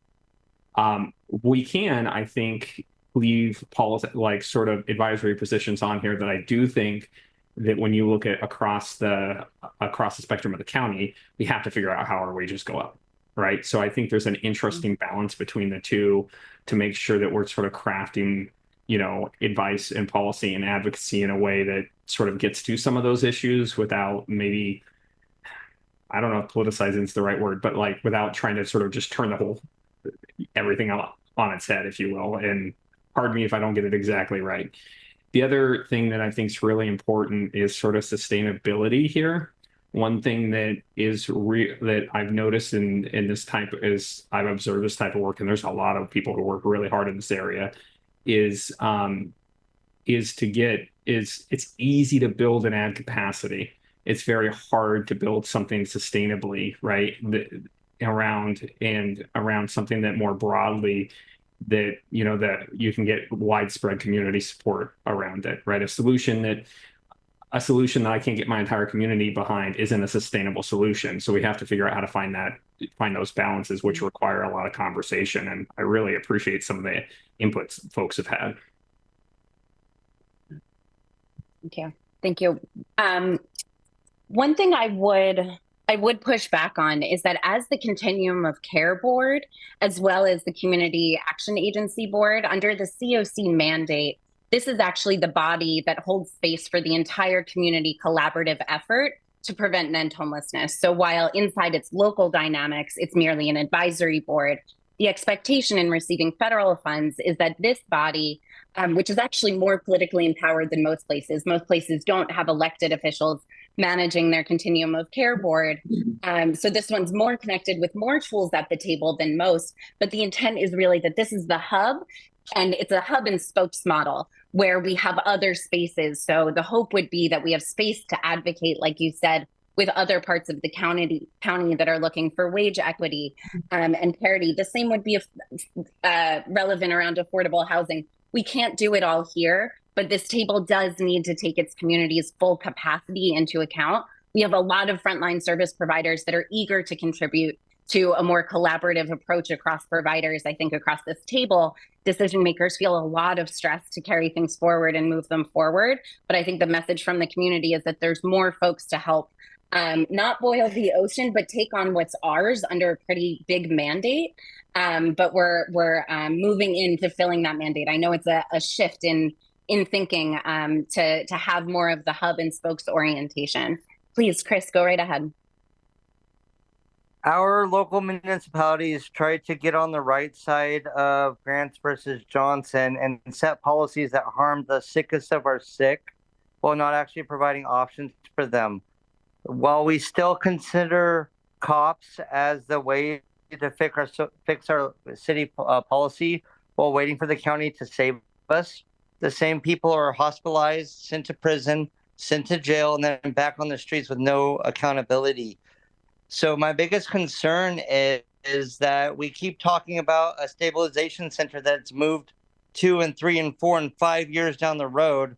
We can, I think, leave policy, like sort of advisory positions on here that I do think that when you look at across the spectrum of the county, we have to figure out how our wages go up, right? So I think there's an interesting balance between the two to make sure that we're sort of crafting, advice and policy and advocacy in a way that sort of gets to some of those issues without maybe, I don't know if politicizing is the right word, but like without trying to sort of just turn everything on its head, if you will. And pardon me if I don't get it exactly right. The other thing that I think is really important is sort of sustainability here. One thing that that I've noticed in this type is I've observed this type of work, and there's a lot of people who work really hard in this area, is it's easy to build and add capacity. It's very hard to build something sustainably, right? Around something that more broadly that you can get widespread community support around it, right? A solution that I can't get my entire community behind isn't a sustainable solution. So we have to figure out how to find those balances, which require a lot of conversation. And I really appreciate some of the inputs folks have had. Thank you. One thing I would push back on is that as the Continuum of Care Board, as well as the Community Action Agency Board, under the COC mandate, this is actually the body that holds space for the entire community collaborative effort to prevent and end homelessness. So while inside its local dynamics, it's merely an advisory board, the expectation in receiving federal funds is that this body, which is actually more politically empowered than most places don't have elected officials managing their Continuum of Care Board. So this one's more connected with more tools at the table than most, but the intent is really that this is the hub, and it's a hub and spokes model where we have other spaces. So the hope would be that we have space to advocate, like you said, with other parts of the county that are looking for wage equity and parity. The same would be relevant around affordable housing. We can't do it all here, but this table does need to take its community's full capacity into account. We have a lot of frontline service providers that are eager to contribute to a more collaborative approach across providers. I think across this table, decision makers feel a lot of stress to carry things forward and move them forward. But I think the message from the community is that there's more folks to help not boil the ocean, but take on what's ours under a pretty big mandate. But we're moving into filling that mandate. I know it's a shift in thinking to have more of the hub and spokes orientation. Please, Chris, go right ahead. Our local municipalities tried to get on the right side of Grants versus Johnson and set policies that harmed the sickest of our sick while not actually providing options for them. While we still consider cops as the way to fix our city policy while waiting for the county to save us, the same people are hospitalized, sent to prison, sent to jail, and then back on the streets with no accountability. So my biggest concern is that we keep talking about a stabilization center that's moved 2 and 3 and 4 and 5 years down the road,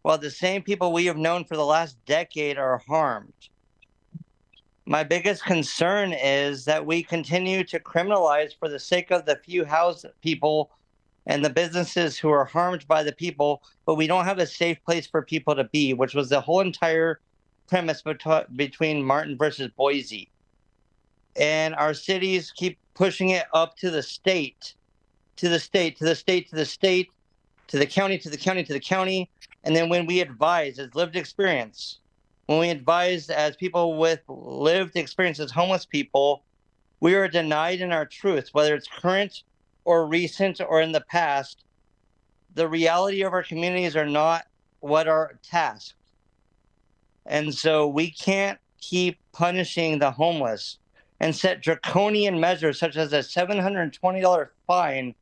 while the same people we have known for the last decade are harmed. My biggest concern is that we continue to criminalize for the sake of the few housed people and the businesses who are harmed by the people, but we don't have a safe place for people to be, which was the whole entire premise between Martin versus Boise. And our cities keep pushing it up to the state, to the state, to the state, to the state, to the county, to the county, to the county. And then when we advise as lived experience, when we advise as people with lived experience as homeless people, we are denied in our truth, whether it's current or recent or in the past. The reality of our communities are not what are tasked. And so we can't keep punishing the homeless. and set draconian measures such as a $720 fine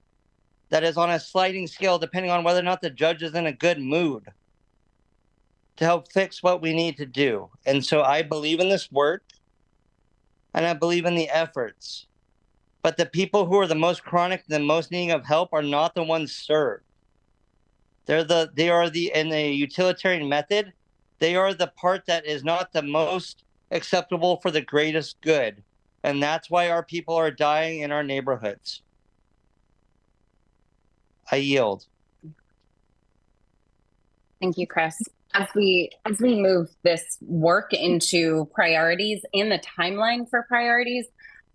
that is on a sliding scale depending on whether or not the judge is in a good mood to help fix what we need to do. And so I believe in this work and I believe in the efforts. But the people who are the most chronic, the most needing of help are not the ones served. In the utilitarian method, they are the part that is not the most acceptable for the greatest good. And that's why our people are dying in our neighborhoods. I yield. Thank you, Chris. As we move this work into priorities and the timeline for priorities,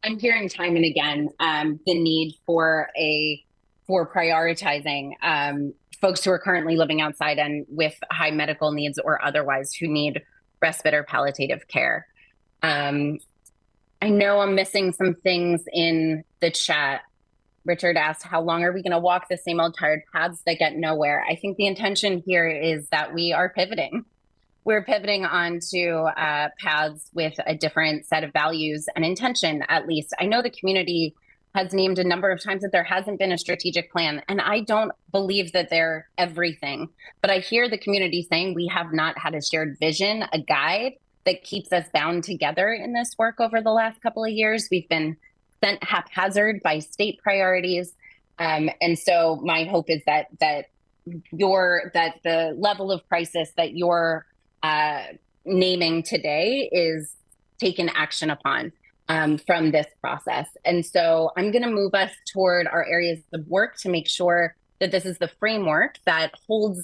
I'm hearing time and again the need for prioritizing folks who are currently living outside and with high medical needs or otherwise who need respite or palliative care. I know I'm missing some things in the chat. Richard asked, how long are we going to walk the same old tired paths that get nowhere? I think the intention here is that we are pivoting. We're pivoting onto paths with a different set of values and intention, at least. I know the community has named a number of times that there hasn't been a strategic plan, and I don't believe that they're everything. But I hear the community saying we have not had a shared vision, a guide that keeps us bound together in this work over the last couple of years. We've been sent haphazard by state priorities. And so my hope is that the level of crisis that you're naming today is taken action upon from this process. And so I'm going to move us toward our areas of work to make sure that this is the framework that holds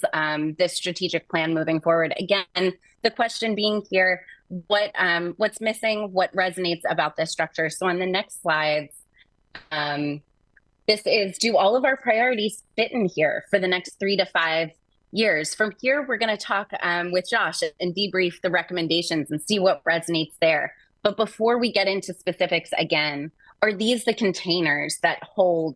this strategic plan moving forward. Again, the question being here, what's missing, what resonates about this structure? So on the next slides, this is, do all of our priorities fit in here for the next 3 to 5 years? From here, we're going to talk with Josh and debrief the recommendations and see what resonates there. But before we get into specifics again, are these the containers that hold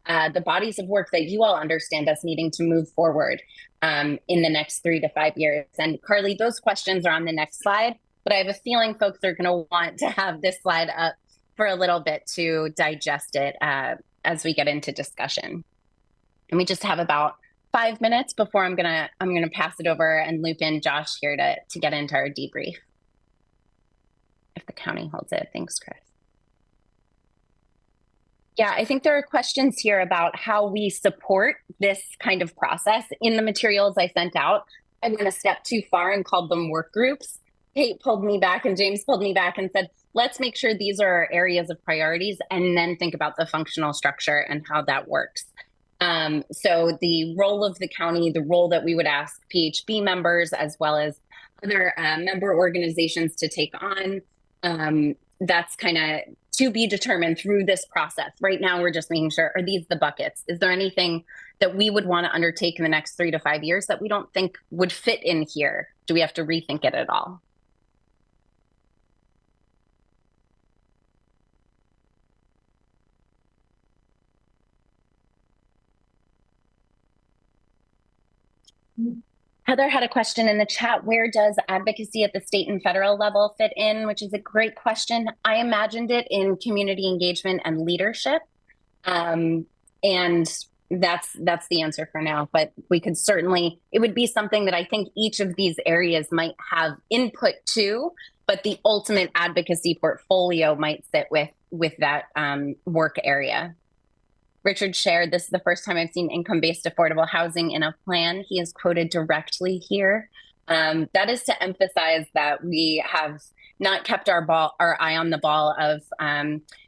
the bodies of work that you all understand us needing to move forward in the next 3 to 5 years? And Carly, those questions are on the next slide, but I have a feeling folks are going to want to have this slide up for a little bit to digest it as we get into discussion. And we just have about 5 minutes before I'm gonna pass it over and loop in Josh here to get into our debrief. If the county holds it. Thanks, Chris. Yeah, I think there are questions here about how we support this kind of process. In the materials I sent out, I went a step too far and called them work groups. Kate pulled me back and James pulled me back and said, let's make sure these are our areas of priorities and then think about the functional structure and how that works. So the role of the county, the role that we would ask PHB members as well as other member organizations to take on, that's kind of to be determined through this process. Right now, we're just making sure, are these the buckets? Is there anything that we would want to undertake in the next 3 to 5 years that we don't think would fit in here? Do we have to rethink it at all? Heather had a question in the chat. Where does advocacy at the state and federal level fit in? Which is a great question. I imagined it in community engagement and leadership. And that's the answer for now, but we could certainly, it would be something that I think each of these areas might have input to, but the ultimate advocacy portfolio might sit with that work area. Richard shared, this is the first time I've seen income-based affordable housing in a plan. He is quoted directly here. That is to emphasize that we have not kept our eye on the ball of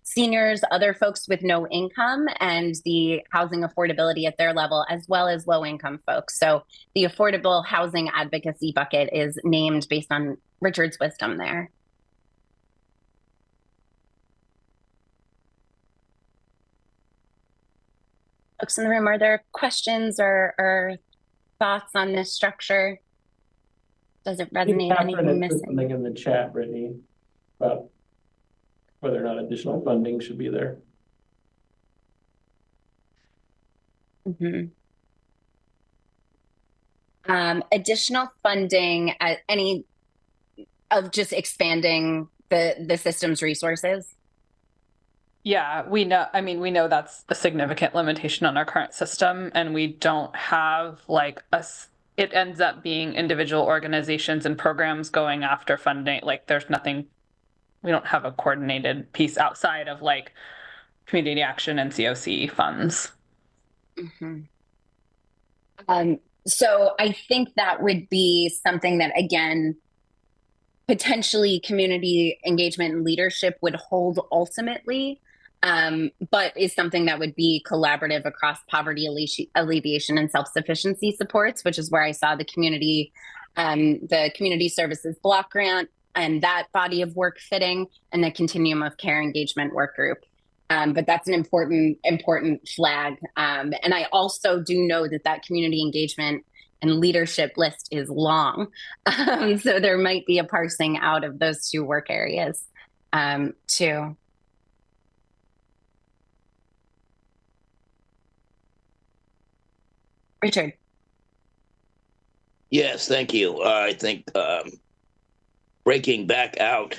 seniors, other folks with no income, and the housing affordability at their level, as well as low-income folks. So the affordable housing advocacy bucket is named based on Richard's wisdom there. Folks in the room, are there questions or thoughts on this structure? Does it resonate? Anything missing? Something in the chat, Brittany, about whether or not additional funding should be there. Additional funding at any of just expanding the system's resources? Yeah, we know, I mean, we know that's a significant limitation on our current system, and we don't have like it ends up being individual organizations and programs going after funding. Like there's nothing, we don't have a coordinated piece outside of like community action and COC funds. Mhm. So I think that would be something that, again, potentially community engagement and leadership would hold ultimately, but is something that would be collaborative across poverty alleviation and self-sufficiency supports, which is where I saw the community services block grant and that body of work fitting, and the continuum of care engagement work group. But that's an important flag. And I also do know that community engagement and leadership list is long. So there might be a parsing out of those two work areas too. Richard. Yes, thank you. I think breaking back out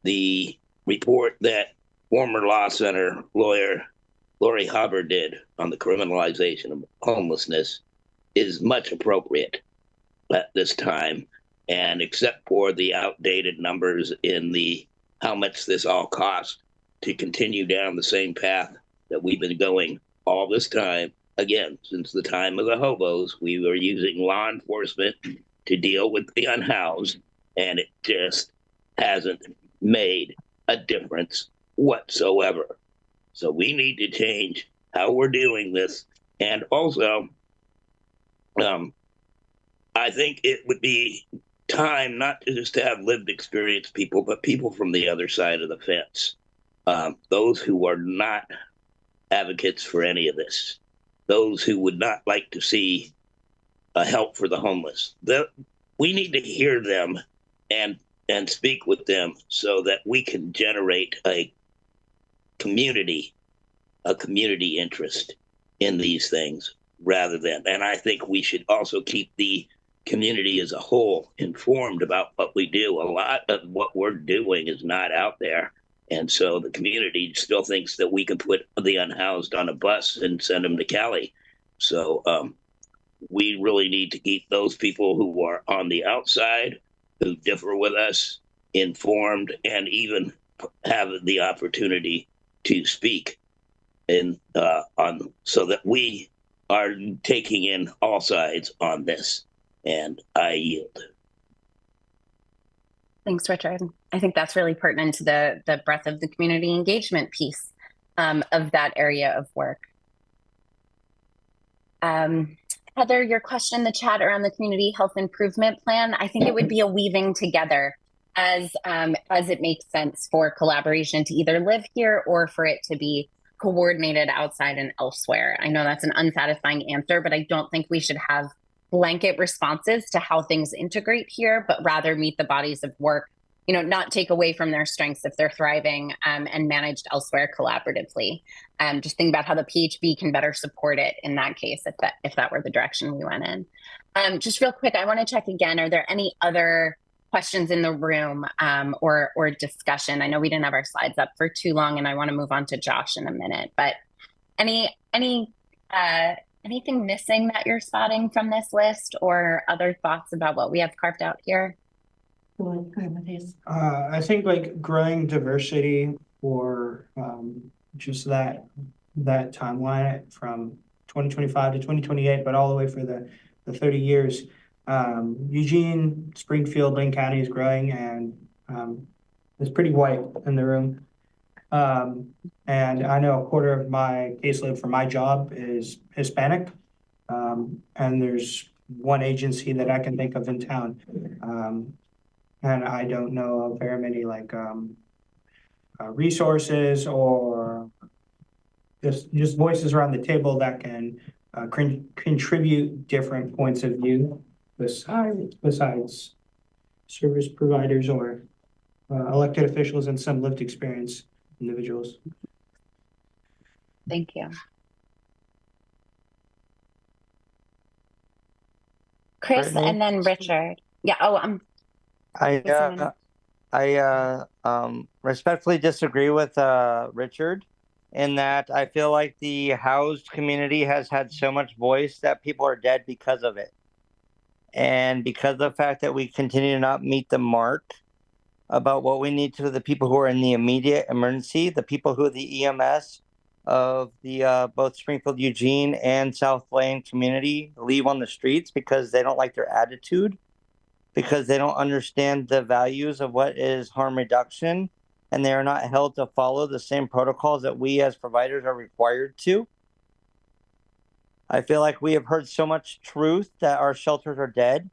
the report that former law center lawyer Lori Hubbard did on the criminalization of homelessness is much appropriate at this time. And except for the outdated numbers in the how much this all costs to continue down the same path that we've been going all this time, again, since the time of the hobos, we were using law enforcement to deal with the unhoused, and it just hasn't made a difference whatsoever. So we need to change how we're doing this. And also, I think it would be time not to just have lived experience people, but people from the other side of the fence. Those who are not advocates for any of this, those who would not like to see help for the homeless. We need to hear them and speak with them so that we can generate a community interest in these things rather than, and I think we should also keep the community as a whole informed about what we do. A lot of what we're doing is not out there. And so the community still thinks that we can put the unhoused on a bus and send them to Cali. So we really need to keep those people who are on the outside, who differ with us, informed, and even have the opportunity to speak on so that we are taking in all sides on this. And I yield. Thanks, Richard. I think that's really pertinent to the breadth of the community engagement piece of that area of work. Heather, your question in the chat around the community health improvement plan, I think it would be a weaving together as it makes sense for collaboration to either live here or for it to be coordinated outside and elsewhere. I know that's an unsatisfying answer, but I don't think we should have blanket responses to how things integrate here, but rather meet the bodies of work, not take away from their strengths if they're thriving and managed elsewhere collaboratively. Just think about how the PHB can better support it in that case, if that were the direction we went in. Just real quick, I want to check again, are there any other questions in the room or discussion? I know we didn't have our slides up for too long and I want to move on to Josh in a minute, but anything missing that you're spotting from this list or other thoughts about what we have carved out here? I think like growing diversity for just that timeline from 2025 to 2028, but all the way for the 30 years. Eugene, Springfield, Lane County is growing and it's pretty white in the room. And I know a quarter of my caseload for my job is Hispanic. And there's one agency that I can think of in town. And I don't know of very many like resources or just voices around the table that can contribute different points of view besides service providers or elected officials and some lived experience individuals. Thank you. Chris and then Richard. Yeah. Oh, I respectfully disagree with Richard in that I feel like the housed community has had so much voice that people are dead because of it. And because of the fact that we continue to not meet the mark about what we need to the people who are in the immediate emergency, the people who are the EMS of the both Springfield, Eugene, and South Lane community leave on the streets because they don't like their attitude, because they don't understand the values of what is harm reduction, and they are not held to follow the same protocols that we as providers are required to. I feel like we have heard so much truth that our shelters are dead,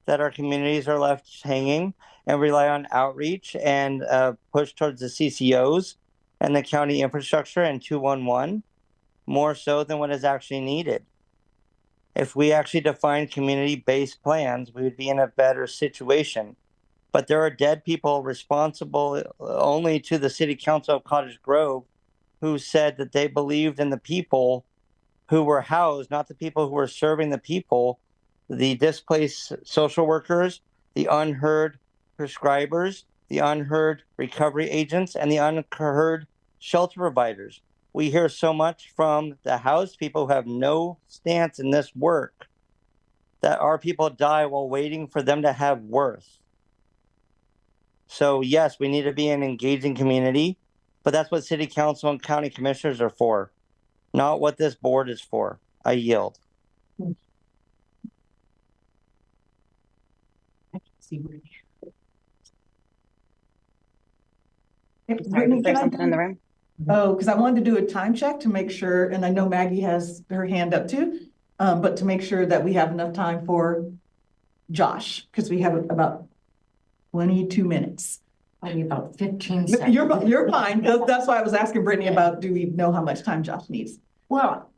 that our communities are left hanging, and rely on outreach and push towards the CCOs and the county infrastructure and 211 more so than what is actually needed. If we actually define community-based plans, we would be in a better situation. But there are dead people responsible only to the City Council of Cottage Grove who said that they believed in the people who were housed, not the people who were serving the people, the displaced social workers, the unheard prescribers, the unheard recovery agents, and the unheard shelter providers. We hear so much from the housed people who have no stance in this work that our people die while waiting for them to have worth. So yes, we need to be an engaging community, but that's what city council and county commissioners are for, not what this board is for. I yield. Brittany, Is there can I something in the room? Oh, because I wanted to do a time check to make sure, and I know Maggie has her hand up too, but to make sure that we have enough time for Josh, because we have about 22 minutes. Only about 15 seconds. You're fine, because that's why I was asking Brittany about, do we know how much time Josh needs? Well,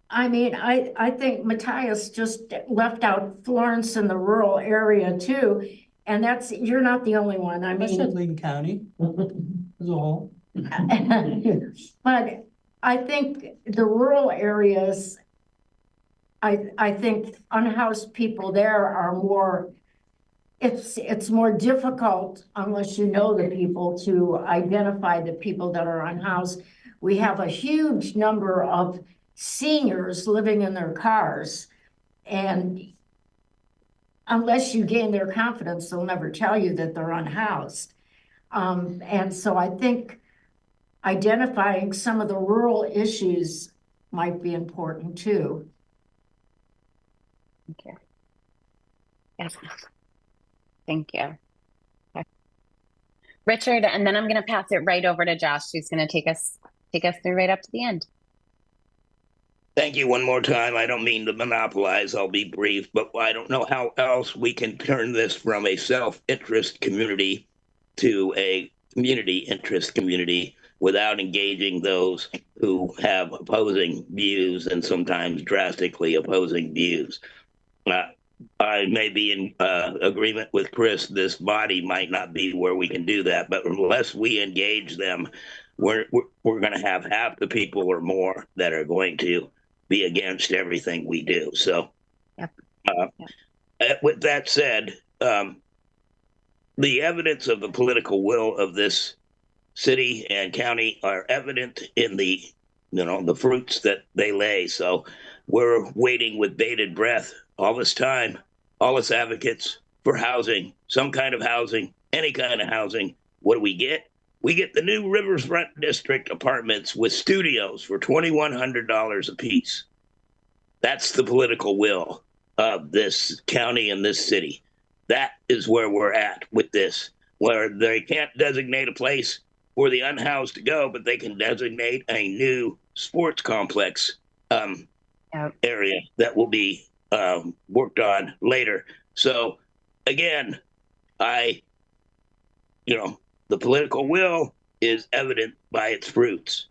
I mean, I think Matthias just left out Florence in the rural area too. And that's, you're not the only one. I mean, Lincoln County as a whole. but I think the rural areas, I think unhoused people there are more, it's more difficult unless you know the people to identify the people that are unhoused. We have a huge number of seniors living in their cars, and unless you gain their confidence, they'll never tell you that they're unhoused. And so I think identifying some of the rural issues might be important too. Thank you. Yes. Thank you. Okay. Richard, and then I'm going to pass it right over to Josh, who's going to take us through right up to the end. Thank you one more time. I don't mean to monopolize. I'll be brief, but I don't know how else we can turn this from a self-interest community to a community interest community without engaging those who have opposing views and sometimes drastically opposing views. I may be in agreement with Chris. This body might not be where we can do that, but unless we engage them, we're going to have half the people or more that are going to be against everything we do. So, with that said, the evidence of the political will of this city and county are evident in the, the fruits that they lay. So, we're waiting with bated breath all this time, all us advocates for housing, some kind of housing, any kind of housing. What do we get? We get the new Riverfront District apartments with studios for $2,100 a piece. That's the political will of this county and this city. That is where we're at with this, where they can't designate a place for the unhoused to go, but they can designate a new sports complex area that will be worked on later. So again, the political will is evident by its fruits,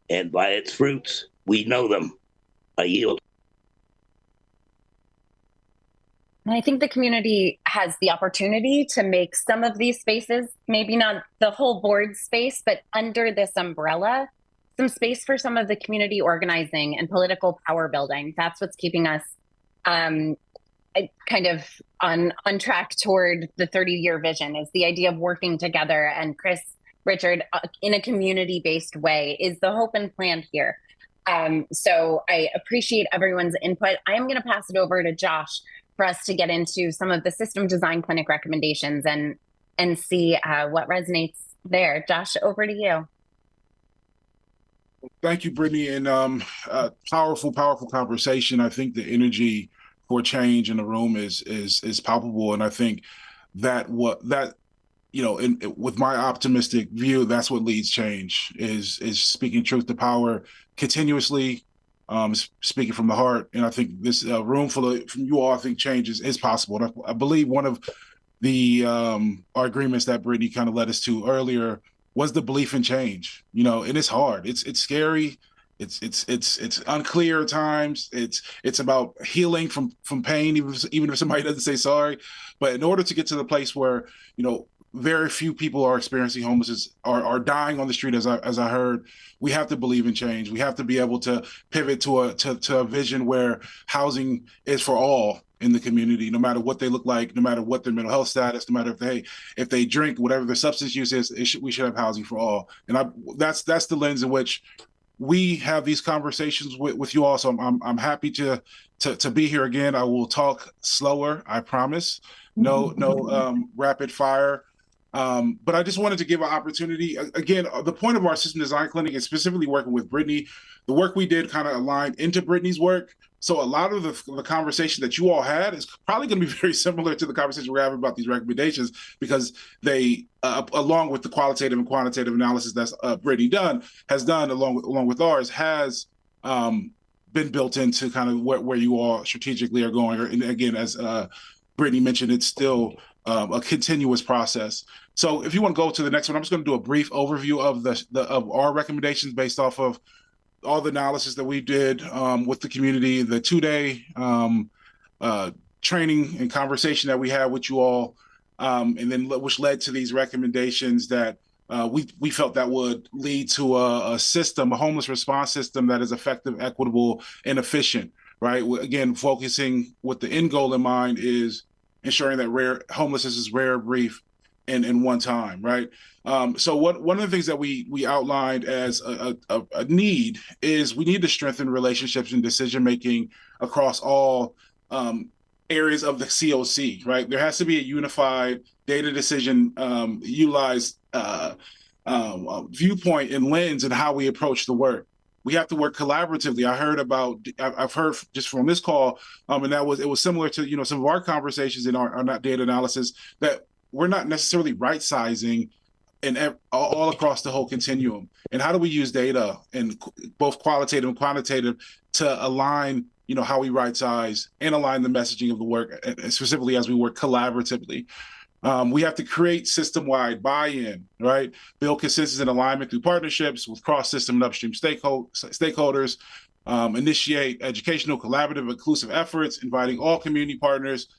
and by its fruits, we know them. I yield. And I think the community has the opportunity to make some of these spaces, maybe not the whole board space, but under this umbrella, some space for some of the community organizing and political power building. That's what's keeping us kind of on track toward the 30-year vision is the idea of working together. And Chris, Richard, in a community-based way is the hope and plan here. So I appreciate everyone's input. I am going to pass it over to Josh for us to get into some of the system design clinic recommendations and see what resonates there. Josh, over to you. Thank you, Brittany, and powerful conversation. I think the energy for change in the room is palpable, and I think that with my optimistic view, that's what leads change is speaking truth to power continuously, speaking from the heart. And I think this room full of from you all, I think change is possible. And I believe one of the our agreements that Brittany kind of led us to earlier was the belief in change. And it's hard. It's scary. It's unclear at times. It's about healing from pain, even if somebody doesn't say sorry. But in order to get to the place where very few people are experiencing homelessness, are dying on the street, as I heard, we have to believe in change. We have to be able to pivot to a vision where housing is for all in the community, no matter what they look like, no matter what their mental health status, no matter if they drink, whatever their substance use is, we should have housing for all. And that's the lens in which we have these conversations with you all. So I'm happy to be here again. I will talk slower, I promise. No rapid fire. But I just wanted to give an opportunity. Again, the point of our system design clinic is specifically working with Brittany. The work we did kind of aligned into Brittany's work. So a lot of the conversation that you all had is probably going to be very similar to the conversation we're having about these recommendations, because they, along with the qualitative and quantitative analysis that's Brittany has done along with ours, has been built into kind of where you all strategically are going. And again, as Brittany mentioned, it's still a continuous process. So if you want to go to the next one, I'm just going to do a brief overview of our recommendations based off of all the analysis that we did with the community, the 2-day training and conversation that we had with you all, and then which led to these recommendations that we felt that would lead to a homeless response system that is effective, equitable, and efficient, right? Again, focusing with the end goal in mind is ensuring that homelessness is rare, brief, and in one time, right? So one of the things that we outlined as a need is we need to strengthen relationships and decision-making across all areas of the COC, right? There has to be a unified data decision, utilized viewpoint and lens in how we approach the work. We have to work collaboratively. I've heard just from this call, and it was similar to some of our conversations in our data analysis, that we're not necessarily right-sizing and all across the whole continuum. And how do we use data, and both qualitative and quantitative, to align how we right-size and align the messaging of the work, specifically as we work collaboratively. We have to create system-wide buy-in, right? Build consensus and alignment through partnerships with cross-system and upstream stakeholders, initiate educational, collaborative, inclusive efforts, inviting all community partners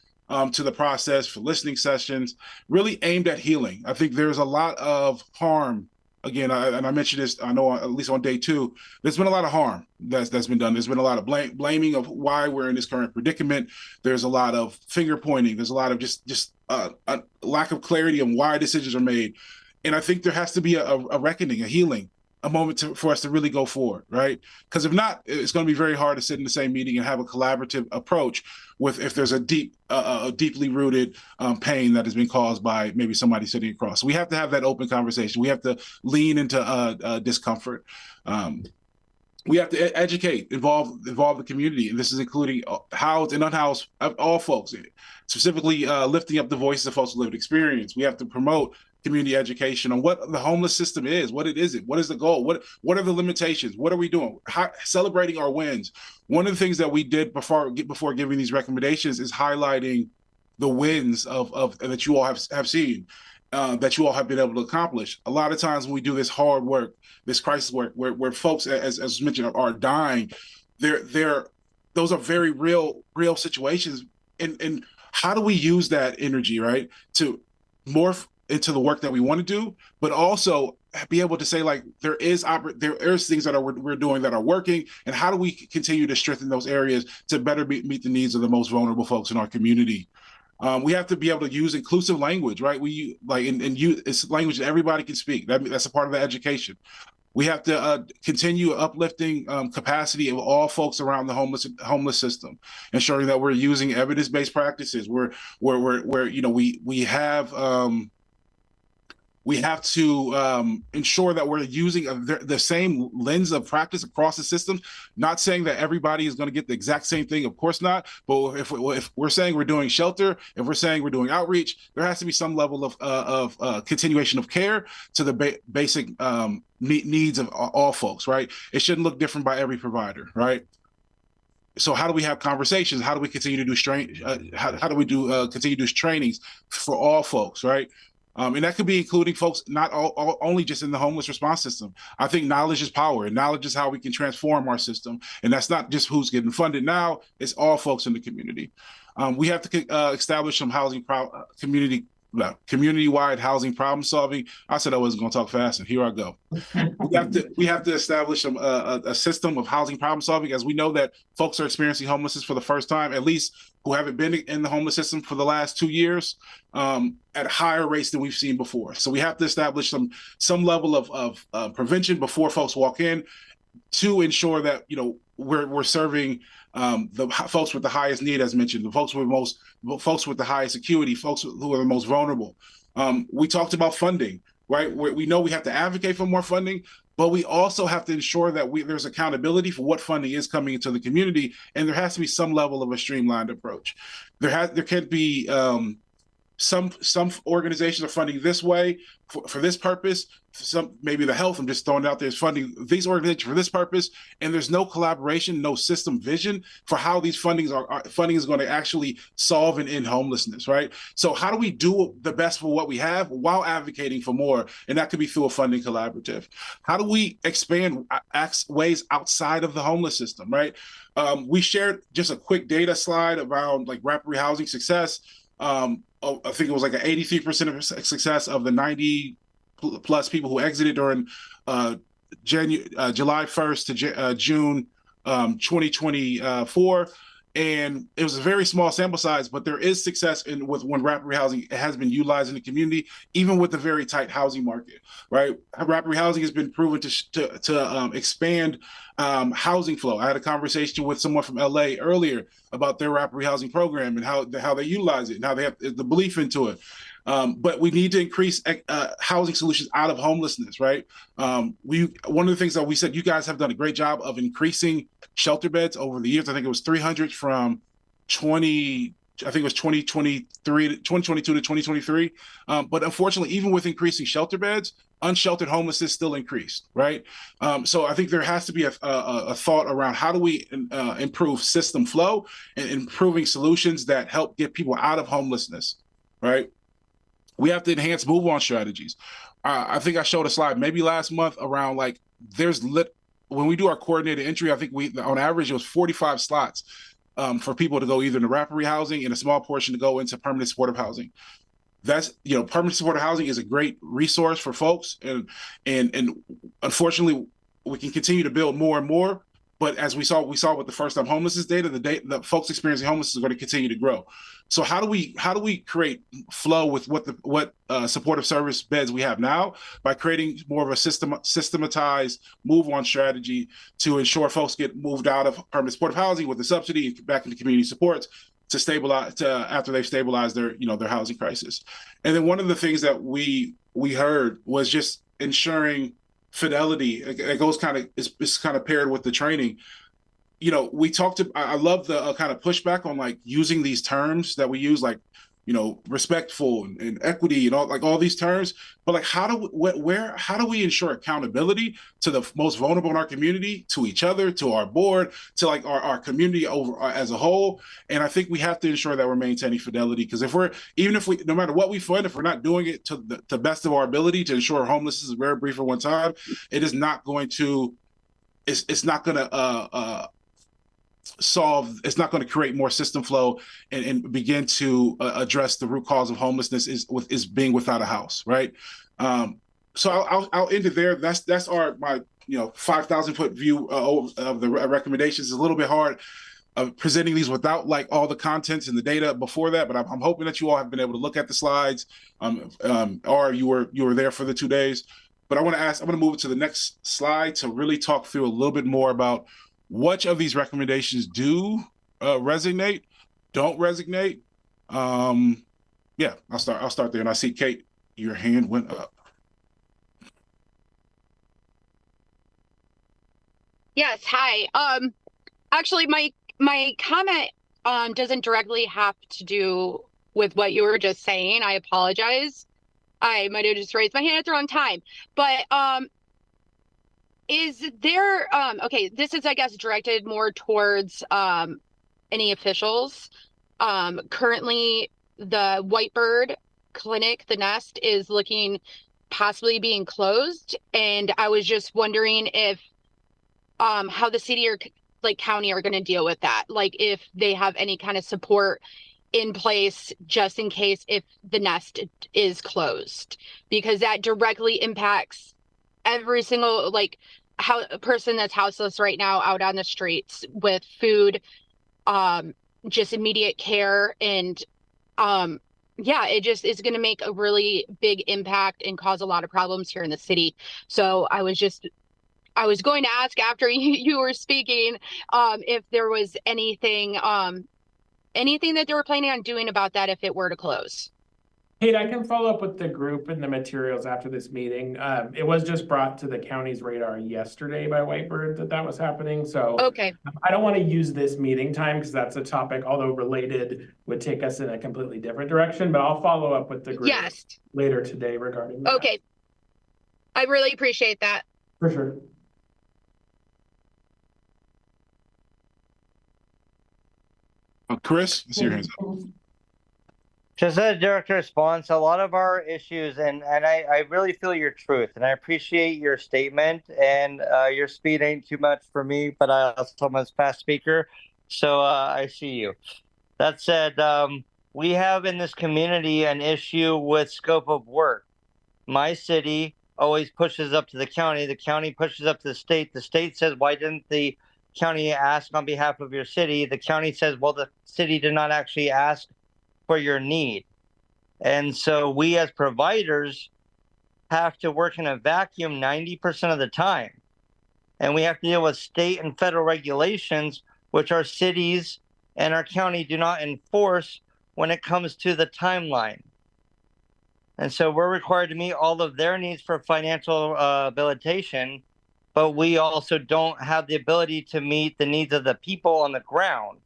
to the process for listening sessions, really aimed at healing. I think there's a lot of harm. Again, and I mentioned this, I know at least on day 2, there's been a lot of harm that's been done. There's been a lot of blaming of why we're in this current predicament. There's a lot of finger pointing. There's a lot of just a lack of clarity on why decisions are made. And I think there has to be a reckoning, a healing, a moment for us to really go forward, right? Because if not, it's going to be very hard to sit in the same meeting and have a collaborative approach if there's a deeply rooted pain that has been caused by maybe somebody sitting across. So we have to have that open conversation. We have to lean into discomfort. We have to educate, involve the community, and this is including housed and unhoused, all folks, specifically lifting up the voices of folks with lived experience. We have to promote community education on what the homeless system is, what is the goal, what are the limitations, what are we doing, celebrating our wins. One of the things that we did before giving these recommendations is highlighting the wins of that you all have seen, that you all have been able to accomplish. A lot of times when we do this hard work, this crisis work, where folks, as mentioned, are dying, those are very real situations. And how do we use that energy, right, to morph into the work that we want to do, but also be able to say like there is things that we're doing that are working, and how do we continue to strengthen those areas to better meet the needs of the most vulnerable folks in our community. We have to be able to use inclusive language, right? We like and use it's language that everybody can speak. That's a part of the education. We have to continue uplifting capacity of all folks around the homeless system, ensuring that we're using evidence-based practices. Where you know we have to ensure that we're using the same lens of practice across the system. Not saying that everybody is going to get the exact same thing, of course not. But if we're saying we're doing shelter, if we're saying we're doing outreach, there has to be some level of continuation of care to the basic needs of all folks, right? It shouldn't look different by every provider, right? So how do we have conversations? How do we continue to do how do we do continue to do trainings for all folks, right? And that could be including folks not only just in the homeless response system. I think knowledge is power, and knowledge is how we can transform our system. And that's not just who's getting funded now; it's all folks in the community. We have to establish some community-wide housing problem solving. I said I wasn't going to talk fast, and here I go. We have to establish a system of housing problem solving, as we know that folks are experiencing homelessness for the first time, at least who haven't been in the homeless system for the last 2 years, at higher rates than we've seen before. So we have to establish some level of prevention before folks walk in, to ensure that we're serving the folks with the highest need, as mentioned, the folks with the highest acuity, folks who are the most vulnerable. We talked about funding, right? We know we have to advocate for more funding, but we also have to ensure that there's accountability for what funding is coming into the community, and there has to be some level of a streamlined approach. There can be some organizations are funding this way for this purpose. Maybe the health, I'm just throwing it out there, is funding these organizations for this purpose, and there's no collaboration, no system vision for how these funding is going to actually solve and end homelessness, right? So how do we do the best for what we have while advocating for more? And that could be through a funding collaborative. How do we expand ways outside of the homeless system, right? We shared just a quick data slide around like rapid rehousing success. I think it was like an 83% of success of the 90 plus people who exited during July 1st to June 2024. And it was a very small sample size, but there is success when rapid rehousing has been utilized in the community, even with the very tight housing market, right? Rapid rehousing has been proven to expand housing flow. I had a conversation with someone from LA earlier about their rapid rehousing program and how they utilize it and how they have the belief into it. But we need to increase housing solutions out of homelessness, right? One of the things that we said, you guys have done a great job of increasing shelter beds over the years. I think it was 300 from 2022 to 2023. But unfortunately, even with increasing shelter beds, unsheltered homelessness still increased, right? So I think there has to be a thought around how do we improve system flow and improving solutions that help get people out of homelessness, right? We have to enhance move-on strategies. I think I showed a slide maybe last month around like when we do our coordinated entry, I think on average it was 45 slots for people to go either into rapid rehousing and a small portion to go into permanent supportive housing. That's permanent supportive housing is a great resource for folks, and unfortunately we can continue to build more and more. But as we saw with the first time homelessness data, the folks experiencing homelessness is going to continue to grow. So how do we create flow with what supportive service beds we have now by creating more of a systematized move-on strategy to ensure folks get moved out of permanent supportive housing with a subsidy and back into community supports to stabilize after they've stabilized their housing crisis. And then one of the things that we heard was just ensuring fidelity. It goes it's kind of paired with the training. I love the kind of pushback on like using these terms that we use, like respectful and equity and all these terms, but like how do we ensure accountability to the most vulnerable in our community, to each other, to our board, to like our community as a whole? And I think we have to ensure that we're maintaining fidelity, because no matter what we fund, if we're not doing it to the best of our ability to ensure homelessness is very brief for one time, it's not going to it's not going to create more system flow and begin to address the root cause of homelessness is being without a house, right? So I'll end it there. That's my 5,000 foot view of the recommendations. It's a little bit hard of presenting these without like all the contents and the data before that, but I'm hoping that you all have been able to look at the slides, or you were there for the 2 days. But I'm going to move it to the next slide to really talk through a little bit more about which of these recommendations do resonate, don't resonate. Yeah, I'll start there, and I see Kate, your hand went up. Yes, hi. Actually, my comment doesn't directly have to do with what you were just saying. I apologize. I might have just raised my hand at the wrong time. But is there okay, this is, I guess, directed more towards any officials. Currently the Whitebird clinic, the Nest, is looking possibly being closed, and I was just wondering if how the city or like county are going to deal with that, like if they have any kind of support in place just in case if the Nest is closed, because that directly impacts every single like how a person that's houseless right now out on the streets with food, just immediate care, and yeah, it just is going to make a really big impact and cause a lot of problems here in the city. So I was going to ask after you were speaking, if there was anything that they were planning on doing about that if it were to close. Kate, I can follow up with the group and the materials after this meeting. It was just brought to the county's radar yesterday by Whitebird that was happening. So okay, I don't want to use this meeting time because that's a topic, although related, would take us in a completely different direction. But I'll follow up with the group later today regarding that. Okay, I really appreciate that. For sure. Chris, I see your hands up. Just a direct response, a lot of our issues, and I really feel your truth, and I appreciate your statement, and your speed ain't too much for me, but I also am a fast speaker, so I see you. That said, we have in this community an issue with scope of work. My city always pushes up to the county pushes up to the state says, why didn't the county ask on behalf of your city? The county says, well, the city did not actually ask for your need. And so we as providers have to work in a vacuum 90% of the time. And we have to deal with state and federal regulations, which our cities and our county do not enforce when it comes to the timeline. And so we're required to meet all of their needs for financial rehabilitation, but we also don't have the ability to meet the needs of the people on the ground.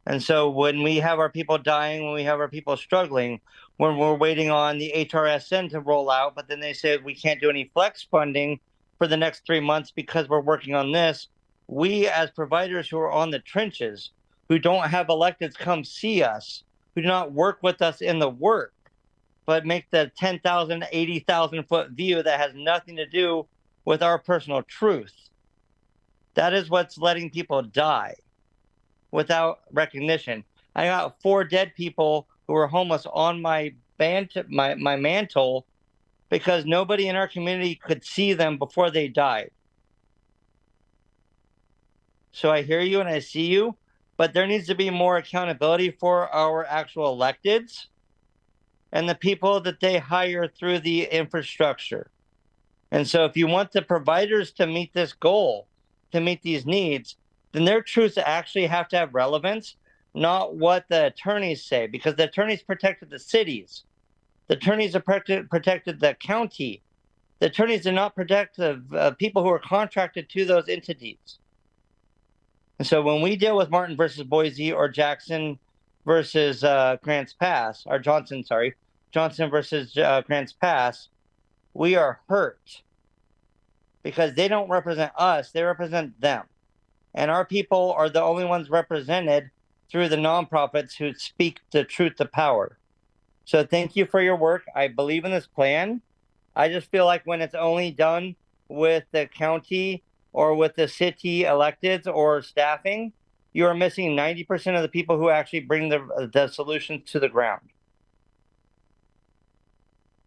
And so when we have our people dying, when we have our people struggling, when we're waiting on the HRSN to roll out, but then they said we can't do any flex funding for the next 3 months because we're working on this, we as providers who are on the trenches, who don't have electeds come see us, who do not work with us in the work, but make the 10,000, 80,000 foot view that has nothing to do with our personal truth. That is what's letting people die without recognition. I got 4 dead people who were homeless on my mantle because nobody in our community could see them before they died. So I hear you and I see you, but there needs to be more accountability for our actual electeds and the people that they hire through the infrastructure. And so if you want the providers to meet this goal, to meet these needs, then their truths actually have to have relevance, not what the attorneys say, because the attorneys protected the cities. The attorneys are protected the county. The attorneys do not protect the people who are contracted to those entities. And so when we deal with Martin versus Boise or Jackson versus Grants Pass, or Johnson versus Grants Pass, we are hurt because they don't represent us, they represent them. And our people are the only ones represented through the nonprofits who speak the truth to power. So thank you for your work. I believe in this plan. I just feel like when it's only done with the county or with the city electeds or staffing, you are missing 90% of the people who actually bring the solutions to the ground.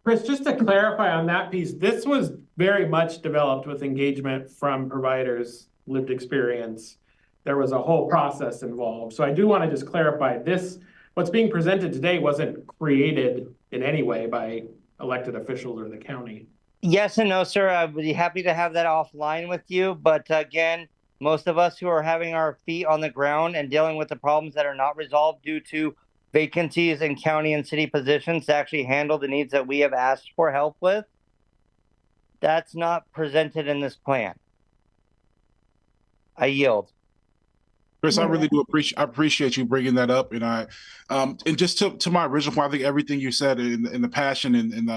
Chris, just to clarify on that piece, this was very much developed with engagement from providers, lived experience. There was a whole process involved. So I do want to just clarify this, what's being presented today wasn't created in any way by elected officials or the county. Yes and no, sir. I would be happy to have that offline with you. But again, most of us who are having our feet on the ground and dealing with the problems that are not resolved due to vacancies in county and city positions to actually handle the needs that we have asked for help with, that's not presented in this plan. I yield. Chris, I really do appreciate you bringing that up, and and just to my original point, I think everything you said in the passion and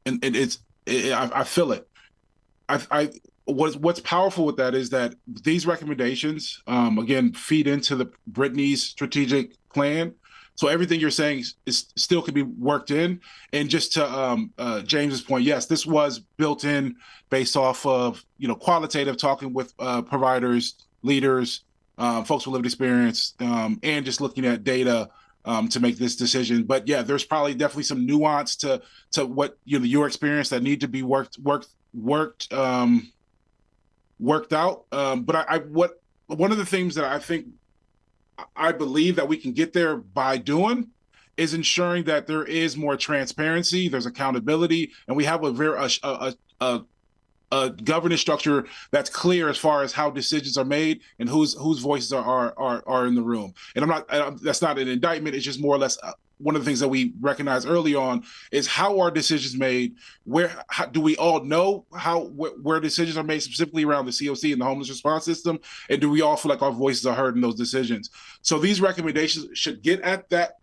I feel it. What's powerful with that is that these recommendations, again, feed into the Brittany's strategic plan. So everything you're saying is still can be worked in. And just to James's point, yes, this was built in based off of qualitative talking with providers, leaders, folks with lived experience, and just looking at data to make this decision. But yeah, there's probably definitely some nuance to what your experience that need to be worked out. But one of the things that I believe that we can get there by doing is ensuring that there is more transparency, there's accountability, and we have a governance structure that's clear as far as how decisions are made and whose voices are in the room. And that's not an indictment. It's just more or less one of the things that we recognized early on is how are decisions made? How do we all know where decisions are made specifically around the COC and the homeless response system? And do we all feel like our voices are heard in those decisions? So these recommendations should get at that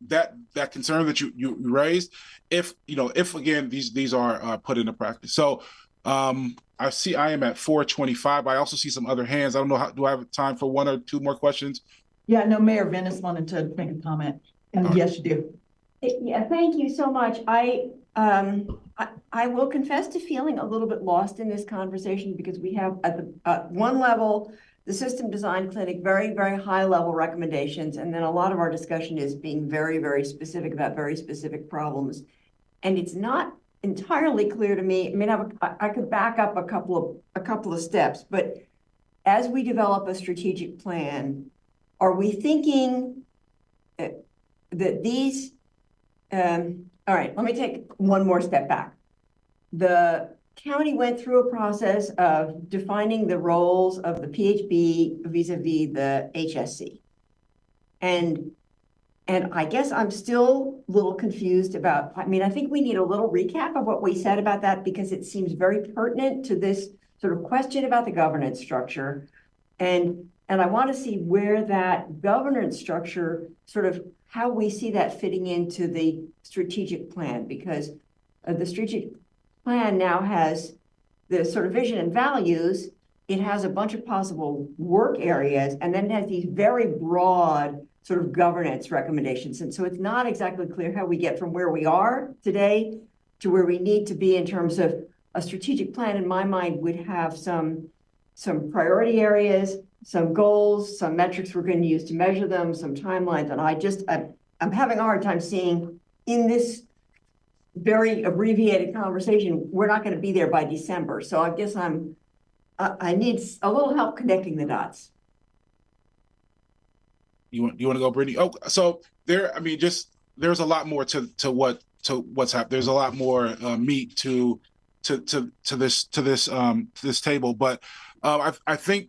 concern that you raised. If again these are put into practice. So I see I am at 4:25. I also see some other hands. I don't know do I have time for one or two more questions? Yeah, no, Mayor Venice wanted to make a comment. And yes, you do. Yeah, thank you so much. I will confess to feeling a little bit lost in this conversation because we have at the one level, the system design clinic, very, very high level recommendations. And then a lot of our discussion is being very, very specific about very specific problems. And it's not entirely clear to me. I mean, I could back up a couple of steps, but as we develop a strategic plan, are we thinking that these, all right, let me take one more step back. The county went through a process of defining the roles of the PHB vis-a-vis the HSC. And I guess I'm still a little confused about, I think we need a little recap of what we said about that because it seems very pertinent to this sort of question about the governance structure. And I want to see where that governance structure, sort of how we see that fitting into the strategic plan, because the strategic plan now has the sort of vision and values. It has a bunch of possible work areas, and then it has these very broad sort of governance recommendations. And so it's not exactly clear how we get from where we are today to where we need to be in terms of a strategic plan. In my mind, would have some priority areas, some goals, some metrics we're going to use to measure them, some timelines. And I'm having a hard time seeing in this very abbreviated conversation, we're not going to be there by December. So I guess I need a little help connecting the dots. You want to go, Brittany? Oh, so there's a lot more to what's happened. There's a lot more meat to this table, but I think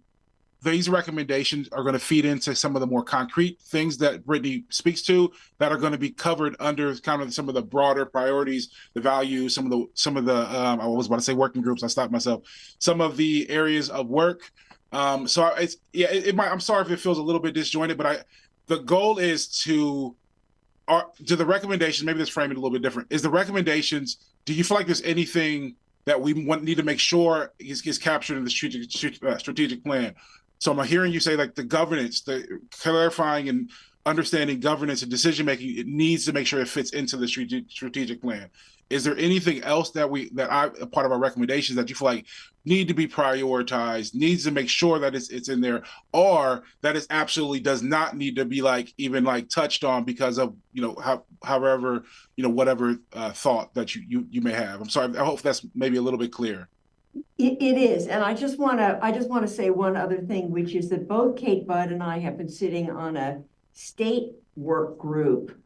these recommendations are going to feed into some of the more concrete things that Brittany speaks to that are going to be covered under kind of some of the broader priorities, the values, some of the I was about to say working groups. I stopped myself. Some of the areas of work. I'm sorry if it feels a little bit disjointed, but the goal is to the recommendations. Maybe let's frame it a little bit different. Is the recommendations? Do you feel like there's anything that we need to make sure is captured in the strategic plan? So I'm hearing you say like the governance, the clarifying and understanding governance and decision making, it needs to make sure it fits into the strategic plan. Is there anything else that a part of our recommendations that you feel like need to be prioritized, needs to make sure that it's in there, or that it absolutely does not need to be even touched on because of however whatever thought that you may have? I'm sorry, I hope that's maybe a little bit clear. It is, and I just want to say one other thing, which is that both Kate Budd and I have been sitting on a state work group,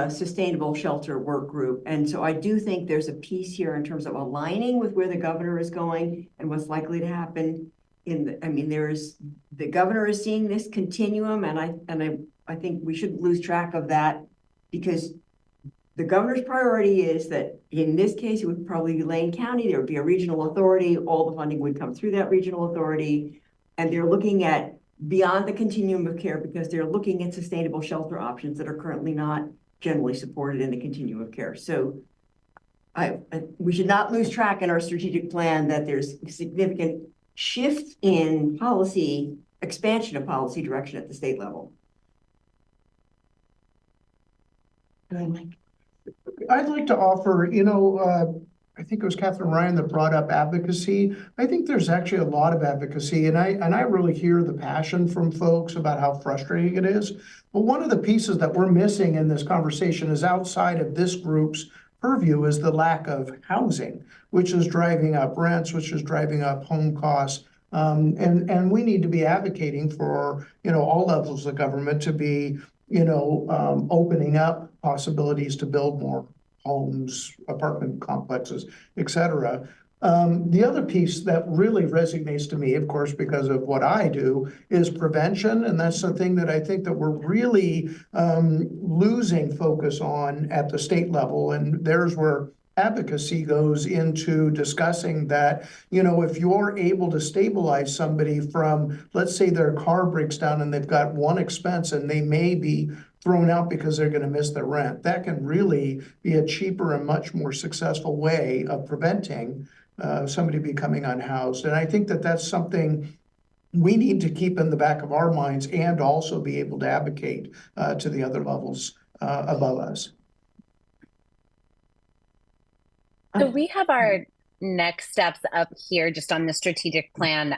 sustainable shelter work group, and so I do think there's a piece here in terms of aligning with where the governor is going and what's likely to happen. The governor is seeing this continuum, and I think we shouldn't lose track of that, because the governor's priority is that in this case, it would probably be Lane County. There would be a regional authority. All the funding would come through that regional authority. And they're looking at beyond the continuum of care, because they're looking at sustainable shelter options that are currently not generally supported in the continuum of care. So we should not lose track in our strategic plan that there's a significant shift in policy, expansion of policy direction at the state level. Go ahead, Mike. I'd like to offer, I think it was Catherine Ryan that brought up advocacy. I think there's actually a lot of advocacy, and I really hear the passion from folks about how frustrating it is. But one of the pieces that we're missing in this conversation is outside of this group's purview is the lack of housing, which is driving up rents, which is driving up home costs. And we need to be advocating for, all levels of government to be, opening up possibilities to build more homes, apartment complexes, et cetera. The other piece that really resonates to me, of course, because of what I do, is prevention. And that's the thing that I think that we're really losing focus on at the state level. And there's where advocacy goes into discussing that, if you're able to stabilize somebody from, let's say their car breaks down and they've got one expense and they may be thrown out because they're going to miss their rent, that can really be a cheaper and much more successful way of preventing somebody becoming unhoused. And I think that that's something we need to keep in the back of our minds and also be able to advocate to the other levels above us. So we have our next steps up here just on the strategic plan.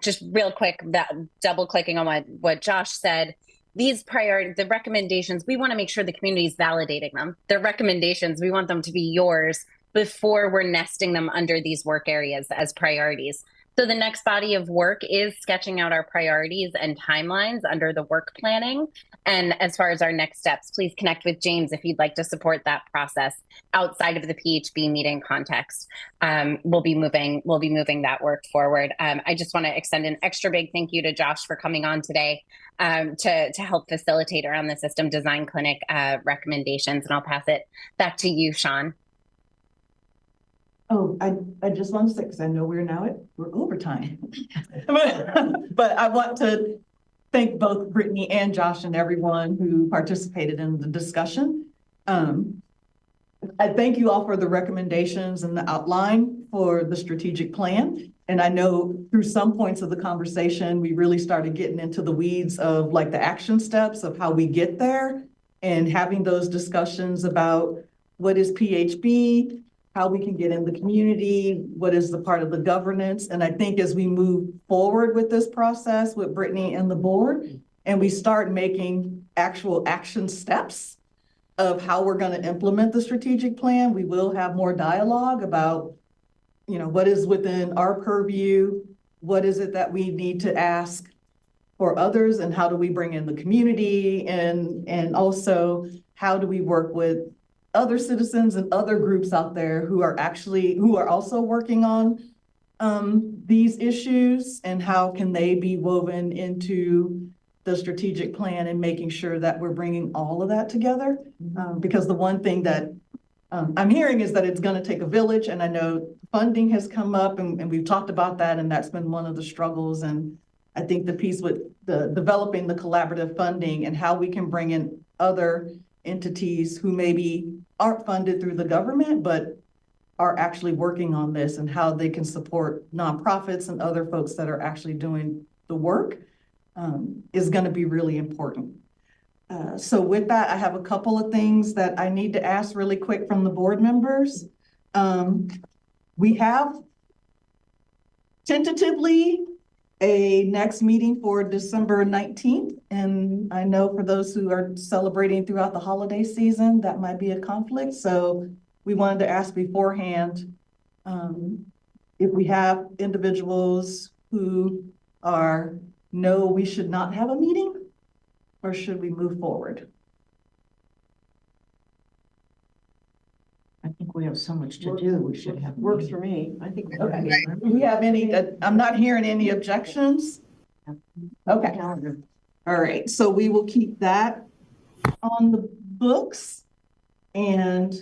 Just real quick, that double clicking on what Josh said, these priorities, the recommendations, we want to make sure the community is validating them. The recommendations, we want them to be yours before we're nesting them under these work areas as priorities. So the next body of work is sketching out our priorities and timelines under the work planning. And as far as our next steps, please connect with James if you'd like to support that process outside of the PHB meeting context. We'll be moving that work forward. I just want to extend an extra big thank you to Josh for coming on today to help facilitate around the system design clinic recommendations. And I'll pass it back to you, Sean. Oh, I just want to say, because I know we're overtime. But I want to thank both Brittany and Josh and everyone who participated in the discussion. I thank you all for the recommendations and the outline for the strategic plan. And I know through some points of the conversation, we really started getting into the weeds of the action steps of how we get there and having those discussions about what is PHB, how we can get in the community, what is the part of the governance. And I think as we move forward with this process with Brittany and the board, and we start making actual action steps of how we're going to implement the strategic plan, we will have more dialogue about, what is within our purview, what is it that we need to ask for others, and how do we bring in the community, and also how do we work with other citizens and other groups out there who are also working on these issues, and how can they be woven into the strategic plan and making sure that we're bringing all of that together. Because the one thing that I'm hearing is that it's going to take a village, and I know funding has come up, and we've talked about that, and that's been one of the struggles. And I think the piece with developing the collaborative funding and how we can bring in other entities who maybe aren't funded through the government, but are actually working on this, and how they can support nonprofits and other folks that are actually doing the work is going to be really important. So with that, I have a couple of things that I need to ask really quick from the board members. We have tentatively a next meeting for December 19th. And I know for those who are celebrating throughout the holiday season, that might be a conflict. So we wanted to ask beforehand if we have individuals who no, we should not have a meeting, or should we move forward? I think we have so much to do. We should have. Works for me. I think. Okay. Do we have any, I'm not hearing any objections. Okay. All right. So we will keep that on the books. And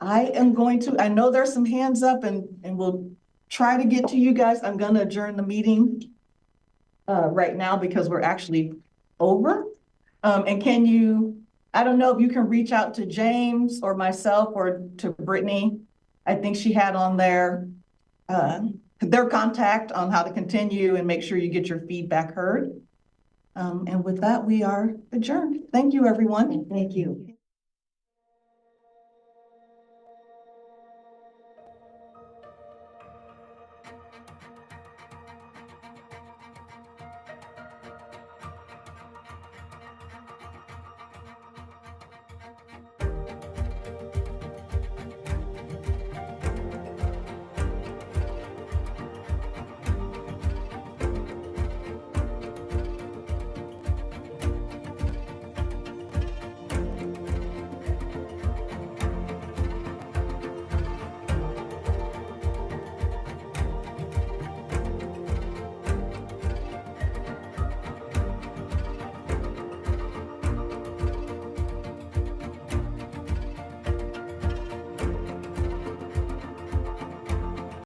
I am going to, I know there's some hands up and we'll try to get to you guys. I'm going to adjourn the meeting right now because we're actually over. And can you, I don't know if you can reach out to James or myself or to Brittany. I think she had on there their contact on how to continue and make sure you get your feedback heard. And with that, we are adjourned. Thank you, everyone. Thank you.